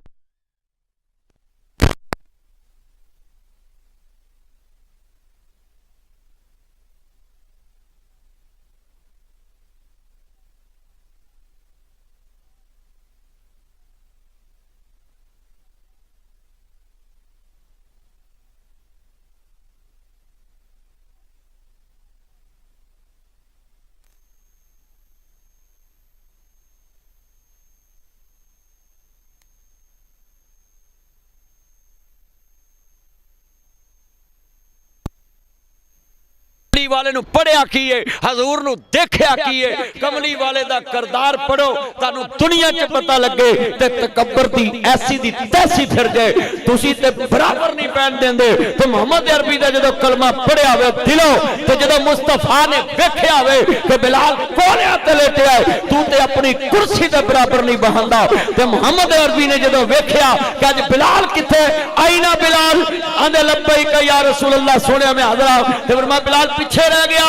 A: کملی والے نو پڑھیا کیے، حضور نو دیکھیا کیے، کملی والے دا کردار پڑھو تانو دنیا چ پتہ لگے تے تکبر دی ایسی دی تیسی پھر جائے، تسی تے برابر نہیں پہن دیندے، تو محمد عربی دا جدو کلمہ پڑھیا ہوئے دلو، تو جدو مصطفیٰ نے ویکھیا ہوئے کہ بلال کولیا تے لیٹے آئے، تو تے اپنی کرسی تے برابر نہیں بہندا، تے محمد عربی نے جدو ویکھیا کہ آج بلال کتے آئینہ بلال آندے لبیک یا رسول اللہ سونے میں حضرہ، تے فرمایا بلال پیچھے رہ گیا،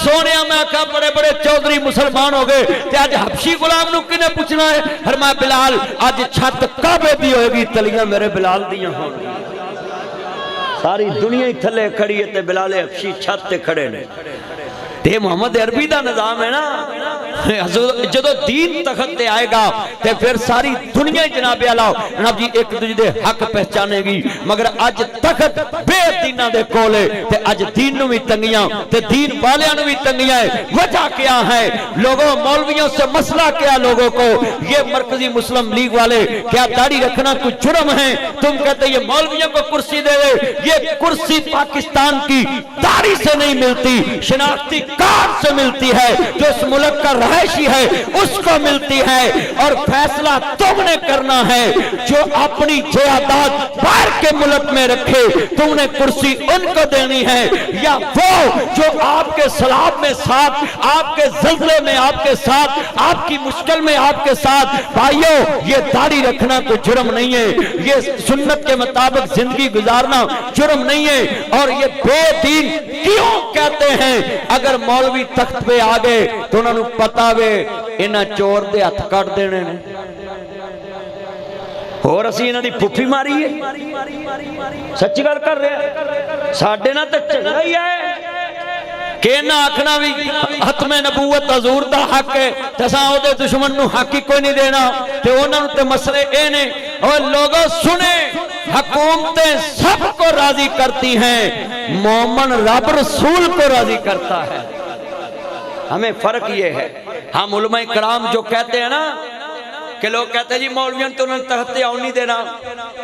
A: سونے میں کہا بڑے بڑے چودھری مسلمان ہو گئے، تے آج حبشی غلام نو کنے پوچھنا ہے، فرمایا بلال آج چھت کعبے دی ہوئے گی، تلیاں میرے بلال دیاں ہوں گی، ساری دنیا ہی تھلے کھڑی ہے تے بلال حبشی چھت تے کھڑے نے تے محمد عربی دا نظام ہے نا جدو دین تخت تے آئے گا تے پھر ساری دنیا جناب علاؤ جناب جی ایک دوجہ دے حق پہچانے گی مگر اج تخت بے دینہ دے کولے تے اج دین نو بھی تنگیاں تے دین والیاں نو بھی تنگیاں ہے وجہ کیا ہے لوگوں مولویوں سے مسئلہ کیا لوگوں کو یہ مرکزی مسلم لیگ والے کیا داڑھی رکھنا کوئی جرم ہے تم کہتے یہ مولویوں کو کرسی دے دے یہ کرسی پاکستان کی داڑھی سے نہیں ملتی شناختی کارڈ سے ملتی ہے جو اس ملک کا رہائشی ہے اس کو ملتی ہے اور فیصلہ تم نے کرنا ہے جو اپنی جائیداد باہر کے ملک میں رکھے تم نے کرسی ان کو دینی ہے یا وہ جو آپ کے سلاب میں ساتھ آپ کے زلزلے میں آپ کے ساتھ آپ کی مشکل میں آپ کے ساتھ بھائیو یہ داڑھی رکھنا کوئی جرم نہیں ہے یہ سنت کے مطابق زندگی گزارنا جرم نہیں ہے اور یہ بے دین کیوں کہتے ہیں اگر مولوی تخت پہ آگئے تو انہوں نے پتا وے انہاں چور دے ہتھ کٹ دینے نے اور اسی انہاں دی پھپھی ماری ہے سچی گل کر رہے ہیں ساڈے نہ تے چنگا ہی ہے کہ نہ آکھنا بھی ختم نبوت حضور دا حق ہے تساں او دے دشمن نو حق ہی کوئی نہیں دینا تے انہاں نوں تے مسئلے اے نے اور لوگوں سنیں حکومتیں سب کو راضی کرتی ہیں مومن رب رسول کو راضی کرتا ہے ہمیں فرق یہ ہے ہم علماء کرام جو کہتے ہیں نا کہ لوگ کہتے ہیں جی مولویوں تو انہوں نے تخت آؤں نہیں دینا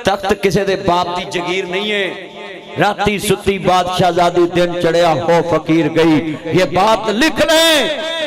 A: تخت کسے دے باپ دی جگیر نہیں ہے راتی ستی بادشاہ زادی دن چڑھیا ہو فقیر گئی یہ بات لکھ لیں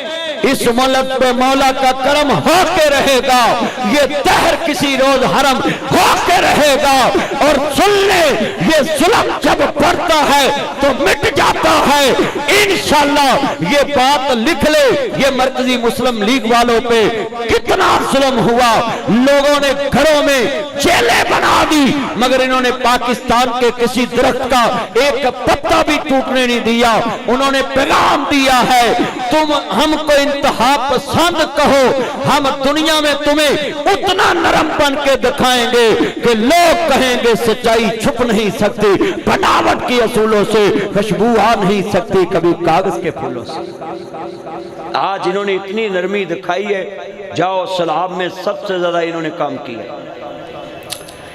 A: اس ملک پہ مولا کا کرم ہو کے رہے گا یہ دہر کسی روز حرم ہو کے رہے گا اور سن لیں یہ ظلم جب پڑتا ہے تو مٹ جاتا ہے انشاءاللہ یہ بات لکھ لے یہ مرکزی مسلم لیگ والوں پہ کتنا ظلم ہوا لوگوں نے گھروں میں جیلیں بنا دی مگر انہوں نے پاکستان کے کسی درخت کا ایک پتا بھی ٹوٹنے نہیں دیا انہوں نے پیغام دیا ہے تم ہم کو انتہا پسند کہو ہم دنیا میں تمہیں اتنا نرم بن کے دکھائیں گے کہ لوگ کہیں گے سچائی چھپ نہیں سکتی بناوٹ کی اصولوں سے خوشبو آ نہیں سکتی کبھی کاغذ کے پھولوں سے آج انہوں نے اتنی نرمی دکھائی ہے جاؤ سلاب میں سب سے زیادہ انہوں نے کام کیا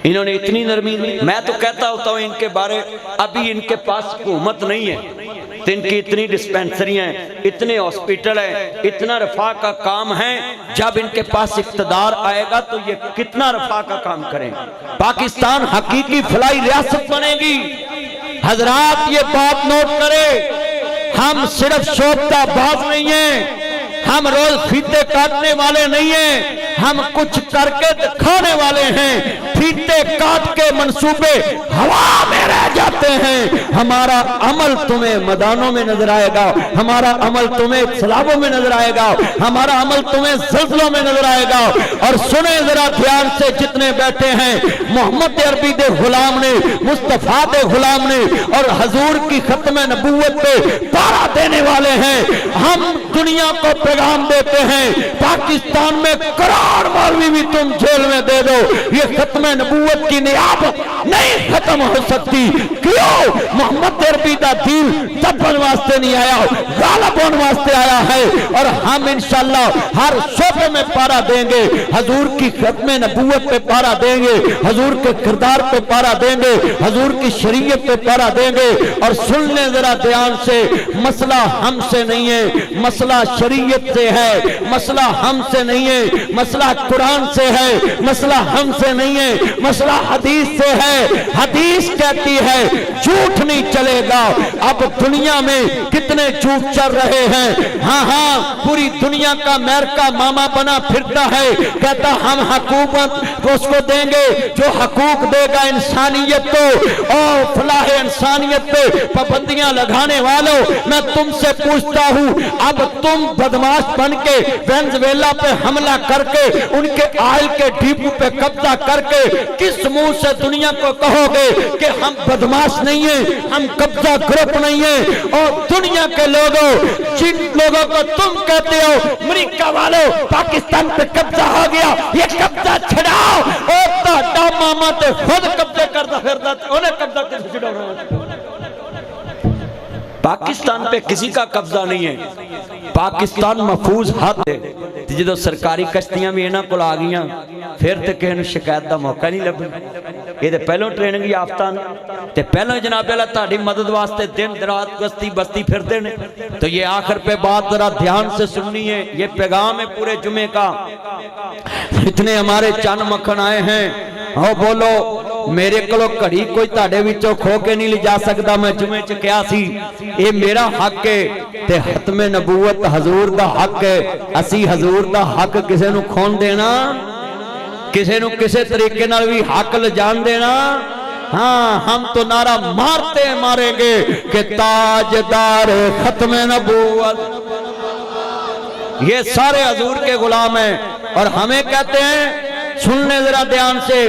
A: انہوں نے اتنی نرمی میں تو کہتا ہوتا ہوں ان کے بارے ابھی ان کے پاس حکومت نہیں ہے تو ان کی اتنی ڈسپینسریاں ہیں اتنے ہاسپٹل ہیں اتنا رفاہ کا کام ہے جب ان کے پاس اقتدار آئے گا تو یہ کتنا رفاہ کا کام کریں پاکستان حقیقی فلاحی ریاست بنے گی حضرات یہ بات نوٹ کرے ہم صرف شوقتا باز نہیں ہیں ہم روز فیتے کاٹنے والے نہیں ہیں ہم کچھ کر کے دکھانے والے ہیں فیتے کاٹ کے منصوبے ہوا میں رہ جاتے ہیں ہمارا عمل تمہیں میدانوں میں نظر آئے گا ہمارا عمل تمہیں سیلابوں میں نظر آئے گا ہمارا عمل تمہیں زلزلوں میں نظر آئے گا اور سنیں ذرا دھیان سے جتنے بیٹھے ہیں محمد عربی دے غلام نے مصطفیٰ دے غلام نے اور حضور کی ختم نبوت پہ پارا دینے والے ہیں ہم دنیا کو پیغام دیتے ہیں پاکستان میں کروڑ مولوی بھی تم جیل میں دے دو یہ ختم نبوت کی نیاب نہیں ختم ہو سکتی کیوں محمد عربی دا دین دبن واسطے نہیں آیا غالب ہونے واسطے آیا ہے اور ہم انشاءاللہ ہر شعبے میں پارا دیں گے حضور کی ختم نبوت پہ پارا دیں گے حضور کے کردار پہ پارا دیں گے حضور کی شریعت پہ پارا دیں گے اور سن لیں ذرا دھیان سے مسئلہ ہم سے نہیں ہے مسئلہ شریعت سے ہے مسئلہ ہم سے نہیں ہے مسئلہ قرآن سے ہے مسئلہ ہم سے نہیں ہے مسئلہ حدیث سے ہے حدیث کہتی ہے جھوٹ نہیں چلے گا اب دنیا میں کتنے جھوٹ چل رہے ہیں ہاں پوری دنیا کا امریکہ ماما بنا پھرتا ہے کہتا ہم حکومت اس کو دیں گے جو حقوق دے گا انسانیت کو اور فلاح انسانیت پہ پابندیاں لگانے والوں میں تم سے پوچھتا ہوں اب تم بدماش بن کے وینزویلا پہ حملہ کر کے ان کے آئل کے ڈیپو پہ قبضہ کر کے کس منہ سے دنیا کو کہو گے کہ ہم بدماش نہیں ہیں ہم قبضہ گروپ نہیں ہیں اور دنیا کے لوگوں جن لوگوں کو تم کہتے ہو امریکہ والوں پاکستان پہ قبضہ ہو گیا یہ قبضہ چھڑاؤ اور تا ماما تے خود قبضہ کرتا پھرتا انہیں قبضہ کس چھڑاؤ پاکستان پہ کسی کا قبضہ نہیں ہے، پاکستان محفوظ ہاتھ ہے۔ جدو سرکاری کشتیاں بھی انہاں کول آ گئیاں پھر تے کہے نوں شکایت دا موقع نہیں لبھا۔ یہ تے پہلوں ٹریننگ یافتہ تے پہلوں جناب اللہ تہاڈی مدد واسطے دن رات گشتی بستی پھردے نے۔ تو یہ آخر پہ بات ذرا دھیان سے سننی ہے، یہ پیغام ہے پورے جمعے کا۔ اتنے ہمارے چند مکھن آئے ہیں، او بولو میرے کلو کڑی کوئی تاڑے وچوں کھو کے نہیں لے جا سکتا۔ میں جمعے چ کیا سی اے میرا حق ہے تے ختم نبوت حضور دا حق ہے۔ اسی حضور دا حق کسے نو کھون دینا، کسے نو کسے طریقے نال بھی حق لے جان دینا۔ ہاں ہم تو نعرہ مارتے ماریں گے کہ تاجدار ختم نبوت، یہ سارے حضور کے غلام ہیں۔ اور ہمیں کہتے ہیں سننے ذرا دھیان سے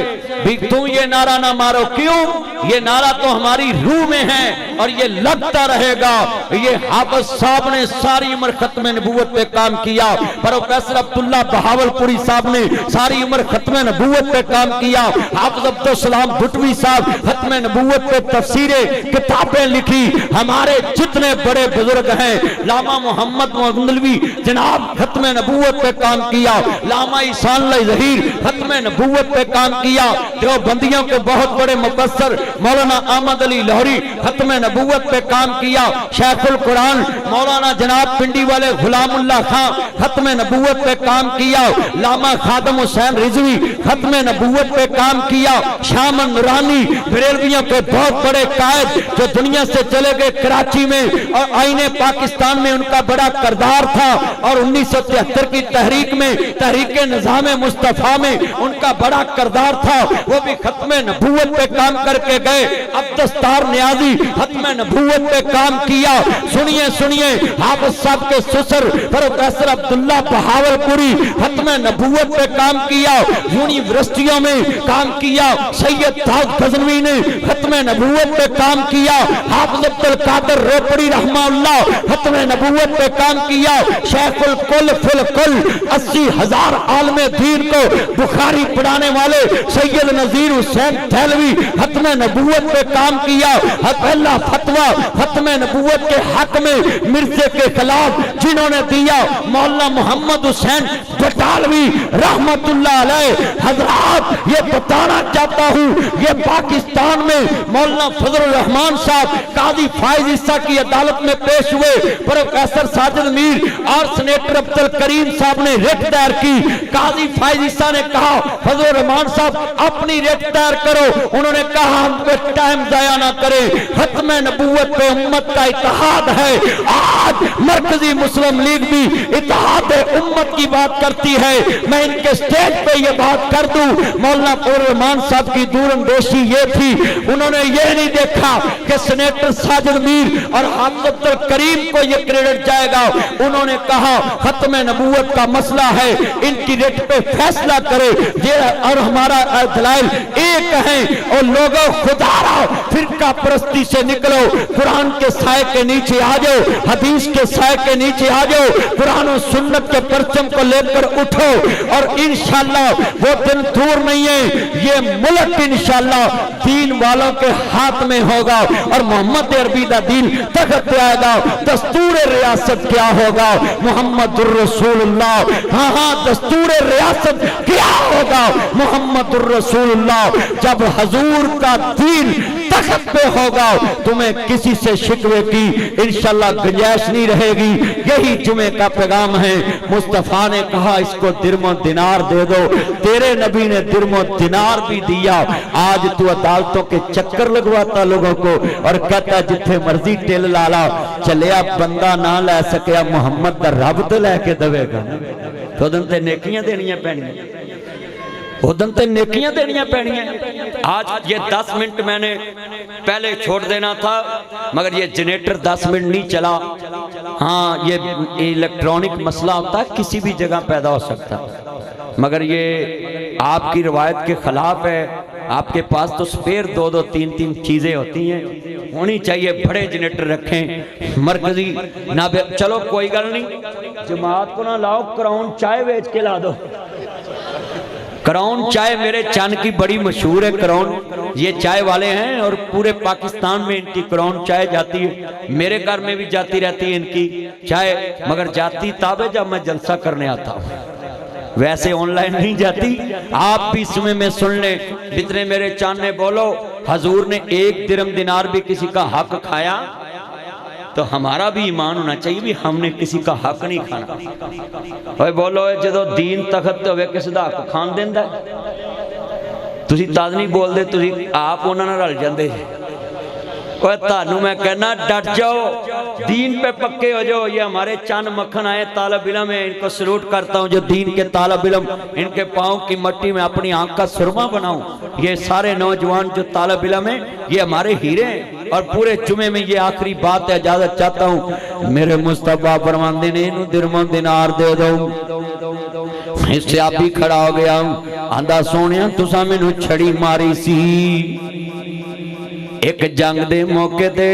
A: بھی تم یہ نعرہ نہ مارو، کیوں؟ یہ نعرہ تو ہماری روح میں ہے اور یہ لگتا رہے گا۔ یہ حافظ صاحب نے ساری عمر ختم نبوت پہ کام کیا، پروفیسر عبداللہ بہاولپوری صاحب نے ساری عمر ختم نبوت پہ کام کیا، حافظ عبدالسلام بھٹوی صاحب ختم نبوت پہ تفسیریں کتابیں لکھی۔ ہمارے جتنے بڑے بزرگ ہیں، علامہ محمد مغنلوی جناب ختم نبوت پہ کام کیا، علامہ احسان اللہ ظہیر ختم نبوت پہ کام کیا، دیوبندیوں کے بہت بڑے مفسر مولانا احمد علی لاہوری ختم نبوت پہ کام کیا، شیخ القرآن مولانا جناب پنڈی والے غلام اللہ خان ختم نبوت پہ کام کیا، علامہ خادم حسین رضوی ختم نبوت پہ کام کیا، شامن نورانی بریلویوں کے بہت بڑے قائد جو دنیا سے چلے گئے کراچی میں، اور آئین پاکستان میں ان کا بڑا کردار تھا، اور 1973 کی تحریک میں تحریک نظام مصطفیٰ میں ان کا بڑا کردار تھا، وہ بھی ختم نبوت پہ کام کر کے گئے۔ عبدالستار نیازی ختم نبوت پہ کام کیا۔ سنیے سنیے حافظ صاحب کے سسر پروفیسر عبداللہ بہاولپوری ختم نبوت پہ کام کیا، یونیورسٹیوں میں کام کیا۔ سید تاج غزنوی نے ختم نبوت پہ کام کیا، حافظ عبدالقادر روپڑی رحمہ اللہ ختم نبوت پہ کام کیا، شیخ الکل فی الکل 80,000 عالم دین کو بخاری پڑھانے والے سید نذیر حسین تھیلوی ختم نبوت پہ کام کیا۔ پہلا فتویٰ ختم نبوت کے حق میں مرزے کے خلاف جنہوں نے دیا مولانا محمد حسین بٹالوی رحمت اللہ علیہ۔ حضرات یہ بتانا چاہتا ہوں، یہ پاکستان میں مولانا فضل الرحمان صاحب قاضی فائز عیسیٰ کی عدالت میں پیش ہوئے، پروفیسر ساجد میر اور سینیٹر عبدالکریم صاحب نے ریٹ دائر کی۔ قاضی فائز عیسیٰ نے کہا فضل الرحمان صاحب اپنی ریٹ دائر کرو، انہوں نے کہا ہم کو ٹائم ضائع نہ کریں، ختم نبوت پہ امت کا اتحاد ہے۔ آج مرکزی مسلم لیگ بھی اتحاد امت کی بات کرتی ہے، میں ان کے سٹیج پہ یہ بات کر دوں۔ مولانا فضل الرحمان صاحب کی دور اندیشی یہ تھی، انہوں نے یہ نہیں دیکھا کہ سینیٹر ساجد میر اور حافظ عبدالکریم کو یہ کریڈٹ جائے گا، انہوں نے کہا ختم نبوت کا مسئلہ ہے، ان کی ریٹ پہ فیصلہ کرے یہ اور ہمارا دلائل ایک ہیں۔ اور لوگوں خدا را فرقہ پرستی سے نکلو، قرآن کے سائے کے نیچے آ جاؤ، حدیث کے سائے کے نیچے آ جاؤ، قرآن و سنت کے پرچم کو لے کر اٹھو، اور انشاءاللہ وہ دن دور نہیں ہے، یہ ملک انشاءاللہ دین والوں کے ہاتھ میں ہوگا، اور محمد عربی دا دین تخت پہ آئے گا۔ دستور ریاست کیا ہوگا؟ محمد الرسول اللہ۔ ہاں ہاں دستور ریاست کیا ہوگا؟ محمد الرسول اللہ۔ جب حضور کا دین تخت پہ ہوگا تمہیں کسی سے شکوے کی انشاءاللہ گنجائش نہیں رہے گی۔ یہی جمعے کا پیغام ہے۔ مصطفیٰ نے کہا اس کو درم و دینار دے دو، تیرے نبی نے درم و دینار بھی دیا۔ آج تو عدالتوں کے چکر لگواتا لوگوں کو اور کہتا جتھے مرضی ٹیل لالا چلیا، بندہ نہ لے سکیا محمد دا رب تے لے کے دوے گا۔ تو دن تے نیکیاں دینیاں پینیاں، ادھن تے نیکیاں دینیاں پینیاں۔ آج یہ 10 منٹ میں نے پہلے چھوڑ دینا تھا مگر یہ جنریٹر 10 منٹ نہیں چلا۔ ہاں یہ الیکٹرونک مسئلہ ہوتا ہے، کسی بھی جگہ پیدا ہو سکتا مگر یہ آپ کی روایت کے خلاف ہے۔ آپ کے پاس تو سپیر 2-2 3-3 چیزیں ہوتی ہیں، ہونی چاہیے۔ بڑے جنریٹر رکھیں مرکزی نہ چلو کوئی گل نہیں، جماعت کو نہ لاؤ، کراؤن چائے بیچ کے لا دو۔ کرون چائے میرے چند کی بڑی مشہور ہے. کرون یہ چائے والے ہیں اور پورے پاکستان میں ان کی کرون چائے جاتی ہے. میرے گھر میں بھی جاتی رہتی ہے ان کی چائے, مگر جاتی تاب ہے جب میں جلسہ کرنے آتا ہوں, ویسے آن لائن نہیں جاتی. آپ بھی اس میں سن لیں. جتنے میرے چاند نے بولو حضور نے 1 درم دینار بھی کسی کا حق کھایا تو ہمارا بھی ایمان ہونا چاہیے بھی ہم نے کسی کا حق نہیں کھانا. اوے بولو جدو دین تخت ہوئے کسی دا حق کھان دیندہ ہے, تسی تاز نہیں بول دے, تسی آپ انہوں نے رل جاندے. اوے تانوں میں کہنا ڈٹ جاؤ, دین پہ پکے ہو جاؤ. یہ ہمارے چاند مکھن آئے طالب علم ہیں, ان کو سلوٹ کرتا ہوں جو دین کے طالب علم, ان کے پاؤں کی مٹی میں اپنی آنکھ کا سرما بناؤں. یہ سارے نوجوان جو طالب علم ہیں یہ ہمارے ہیرے ہیں. اور پورے جمعے میں یہ آخری بات ہے, اجازت چاہتا ہوں. میرے مصطفیٰ فرماندے نے انہوں درم دینار دے دو. اس سے آپ بھی کھڑا ہو گیا, آندھا سونیا تسا میں نو چھڑی ماری سی ایک جنگ دے موقع دے.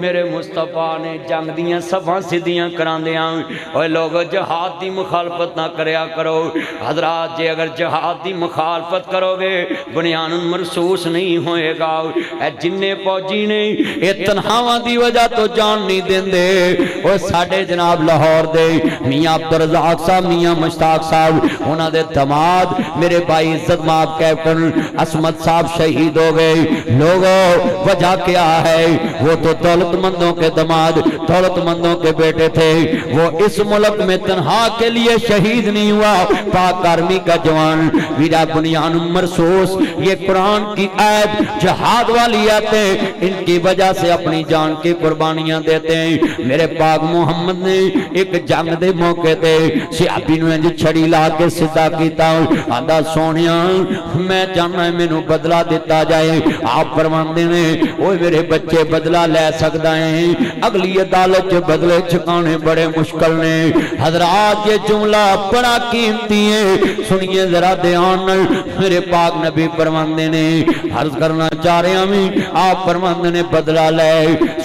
A: میرے مصطفیٰ نے جنگ دیاں صفاں سدیاں کران دیاں. اوہ لوگو جہاد دی مخالفت نہ کریا کرو. حضرات جے اگر جہاد دی مخالفت کرو گے بنیان مرسوس نہیں ہوئے گا. اے جننے فوجی نے اے تنہاواں دی وجہ تو جان نہیں دین دے. اوہ ساڑھے جناب لاہور دے میاں عبدالرزاق صاحب, میاں مشتاق صاحب, انہاں دے دماد میرے بھائی عزت مآب کیپٹن عصمت صاحب شہید ہو گئے. لوگو وجہ کیا ہے؟ وہ تو دولت مندوں کے دماد, دولت مندوں کے بیٹے تھے. وہ اس ملک میں تنہا کے لیے شہید نہیں ہوا. پاک آرمی کا جوان ویرا بنیان مرسوس, یہ قرآن کی آیت جہاد والی آیتیں, ان کی وجہ سے اپنی جان کی قربانیاں دیتے ہیں. میرے پاک محمد نے ایک جنگ دے موقع دے صحابی نو انج چھڑی لا کے صدا کیتا. آندھا سونیا میں جاننا ہے مینوں بدلہ دیتا جائے. آپ فرماندے نے اوہ میرے بچے بدلہ لے سکتا ہیں, اگلی عدالت جو بدلے چکانے بڑے مشکل نے. حضرات یہ جملہ بڑا قیمتی ہے, سنیے ذرا دھیان. میرے پاک نبی فرماندے نے عرض کرنا چاہ رہے ہیں, آپ فرماندے نے بدلہ لے.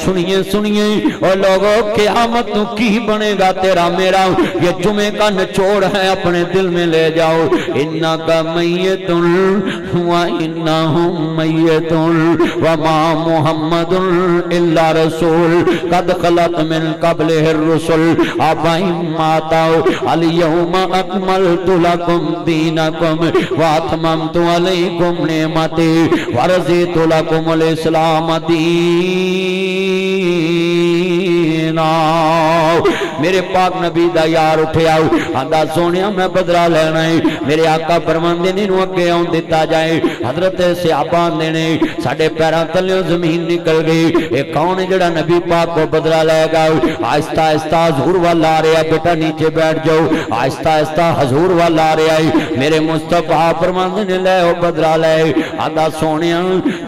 A: سنیے سنیے اور لوگوں قیامت نو کی بنے گا تیرا میرا. یہ جمعے کا نچوڑ ہے, اپنے دل میں لے جاؤ. انکا میت و انہم میت وما محمد الا رسول قد خلت من قبلہ الرسل افإن ماتوا الیوم اکملت لکم دینکم واتممت علیکم نعمتی ورضیت لکم الاسلام دینا. میرے پاک نبی دا یار اٹھے آؤ, آندھا سونیا میں بدلہ لینا ہے. میرے آقا فرماندے نے انہوں اگے آن دیتا جائے. حضرت صحابان دینے ساڑھے پیران تلیوں زمین نکل گئی. ایک کون ہے جڑا نبی پاک کو بدلہ لے گا. آہستہ آہستہ حضور والا آ رہا ہے, بیٹا نیچے بیٹھ جاؤ. آہستہ آہستہ حضور والا آ رہا ہے. میرے مصطفیٰ فرماندے نے لے او بدلہ لے. آندھا سونیا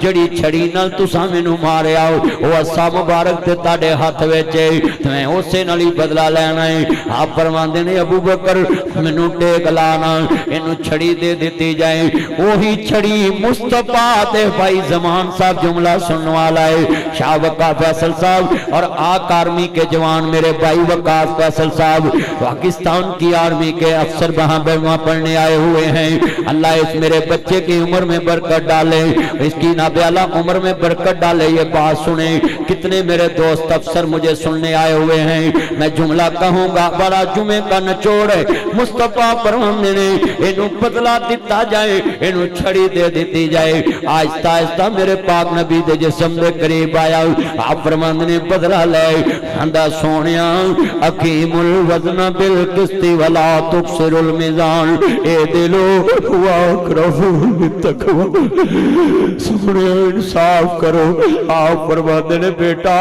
A: جڑی چھڑی نال تساں مینوں مارے آؤ وہ اسا مبارک تے تاڑے ہاتھ وچے, میں اسے نالی بدلہ لینا ہے. آپ فرماندے نے ابو بکر مینوں ٹیک لانا, انہوں چھڑی دے دیتی جائے. وہی چھڑی مصطفیٰ تے بھائی زمان صاحب جملہ سننے والا ہے, شاہ وقاص فیصل صاحب اور آک آرمی کے جوان میرے بھائی وقاص فیصل صاحب پاکستان کی آرمی کے افسر وہاں پڑھنے آئے ہوئے ہیں. اللہ اس میرے بچے کی عمر میں برکت ڈالے, اس کی نابیالہ عمر میں برکت ڈالے. یہ بات سنیں, کتنے میرے دوست افسر مجھے سننے آئے ہوئے ہیں. میں جملہ کہوں گا, بڑا جمعے کا نچوڑ ہے. مصطفیٰ فرماندے نے انہوں بدلہ دیتا جائے, انہوں چھڑی دے دیتی جائے. آہستہ آہستہ میرے پاک نبی دے جسم دے قریب آیا. آپ فرماندے نے بدلہ لے. اندھا سونیا اقیم الوزن بالقسط ولا تکسر المیزان اے دلو واقرفو بالتقوی. سونیا انصاف کرو. آپ فرماندے نے بیٹا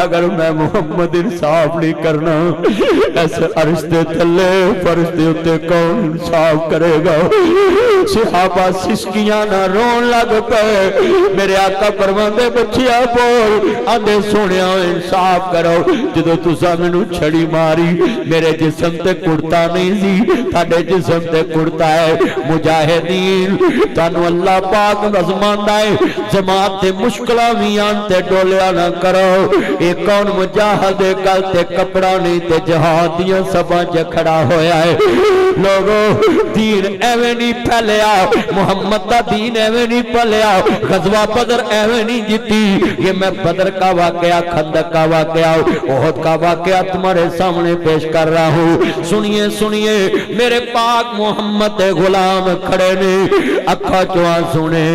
A: اگر میں محمد انصاف نہیں کرنا ایسے عرش دے تلے فرش دے اتے کون انصاف کرے گا. صحابہ سسکیاں نہ رون لگ پے. میرے آقا فرماندے بچیا بول, آندے سونیا انصاف کرو. جدو تسا مینوں چھڑی ماری میرے جسم تے کڑتا نہیں سی, تھاڈے جسم تے کڑتا ہے. مجاہدین تانوں اللہ پاک رضماندا ہے, جماعت تے مشکلاں وی آن تے ڈولیا نہ کرو. اے کون مجاہد دے گل تے کپڑا نہیں تے جہاد دیاں سباں چ کھڑا ہویا ہے لوگو دین ایویں نہیں پھیلیا محمد دا دین ایویں نہیں پھیلیا غزوہ بدر ایویں نہیں جیتی یہ میں بدر کا واقعہ خندق کا واقعہ احد کا واقعہ تمہارے سامنے پیش کر رہا ہوں سنیے سنیے میرے پاک محمد غلام کھڑے نے اکھا چواں سنے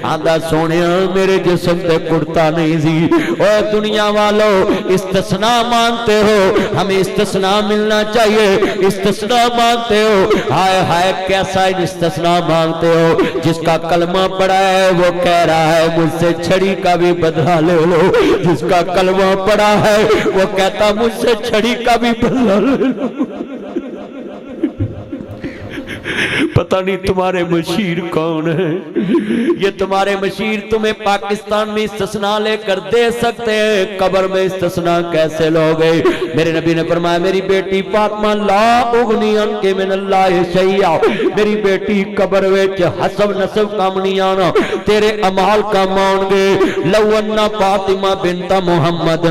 A: آندہ سونیا میرے جسم تے کرتا نہیں سی اے دنیا والو استثناء مانتے ہو ہمیں استثناء ملنا چاہیے استثناء مانتے ہو ہائے ہائے کیسا استثناء مانتے ہو جس کا کلمہ پڑھا ہے وہ کہہ رہا ہے مجھ سے چھڑی کا بھی بدلہ لے لو جس کا کلمہ پڑھا ہے وہ کہتا مجھ سے چھڑی کا بھی بدلہ لے لو پتہ نہیں تمہارے مشیر کون ہے یہ تمہارے مشیر تمہیں پاکستان میں استثناء لے کر دے سکتے ہیں قبر میں استثناء کیسے لوگے میرے نبی نے فرمایا میری بیٹی فاطمہ لا اغنی عنک من اللہ شیئا میری بیٹی قبر وچ حسب نسب کام نہیں آنا تیرے عمال کام آن گے لو انہ فاطمہ بنت محمد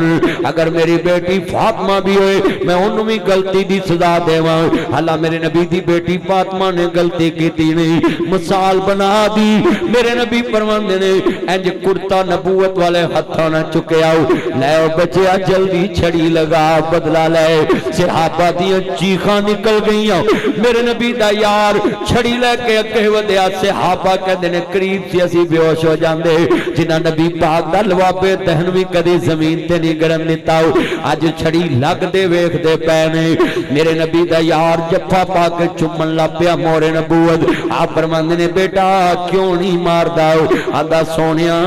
A: اگر میری بیٹی فاطمہ بھی ہوئے میں انہوں بھی غلطی دی سزا دے وہاں اللہ میرے نبی دی بیٹی فاطمہ نے غلطی کی تھی نہیں مثال بنا دی میرے نبی فرماندے نے انج کرتا نبوت والے ہتھاں نہ چکے آؤ لے بچیا جلدی چھڑی لگا بدلا لے صحابہ دیاں چیخاں نکل گئیاں میرے نبی دا یار چھڑی لے کے اگے ودیا صحابہ کہندے نے قریب سی اسی بے ہوش ہو جاندے جنہاں نبی پاک دا لوابے دہن بھی کدی زمین تے نہیں گرن دتا اج چھڑی لگ دے ویکھ دے پے نے میرے نبی دا یار جفا پا کے چومن لا پیا مور نبوت آپ فرماندے نے بیٹا کیوں نہیں ماردا آندا سونیا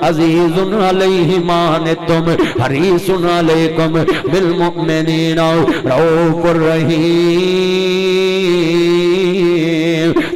A: عزیز علیہ مانتم حریص علیکم بالمؤمنین رؤوف الرحیم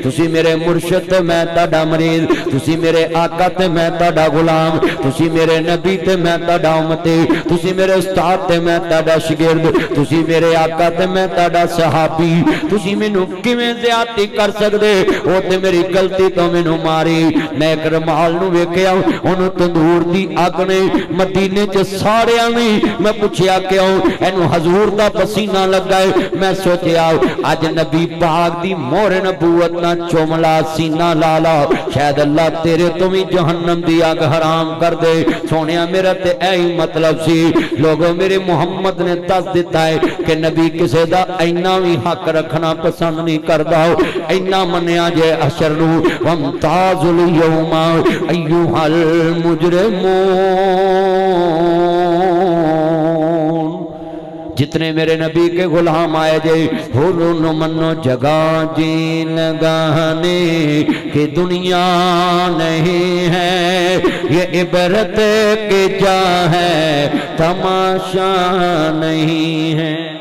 A: تسی میرے مرشد تے میں تہاڈا مرید تسی میرے آقا تے میں تہاڈا غلام تسی میرے نبی تے میں تہاڈا امتی تسی میرے استاد تے میں تہاڈا شاگرد تسی میرے آقا تے میں تہاڈا صحابی تسی مینوں کیویں زیادتی کر سکدے او تے میری غلطی تو مینوں ماری میں ایک رمال نو ویکھیا اونوں تندور دی اگ نے مدینے چ ساڑیا نہیں میں پوچھیا کیوں اینو حضور دا پسینہ لگا ہے میں سوچیا اج نبی پاک دی مہر نبوت نہ چوملا سینہ لالا شاید اللہ تیرے تو بھی جہنم دی اگ حرام کر دے سونیا میرا تے ایہی مطلب سی لوگوں میرے محمد نے دس دیتا ہے کہ نبی کسے دا اینا بھی حق رکھنا پسند نہیں کردا اینا منیا جے حشر نو وامتاز اليوم ایھا المجرمون جتنے میرے نبی کے غلام آئے جے ہولو منو جگہ جی لگانے کہ دنیا نہیں ہے یہ عبرت کی جا ہے تماشا نہیں ہے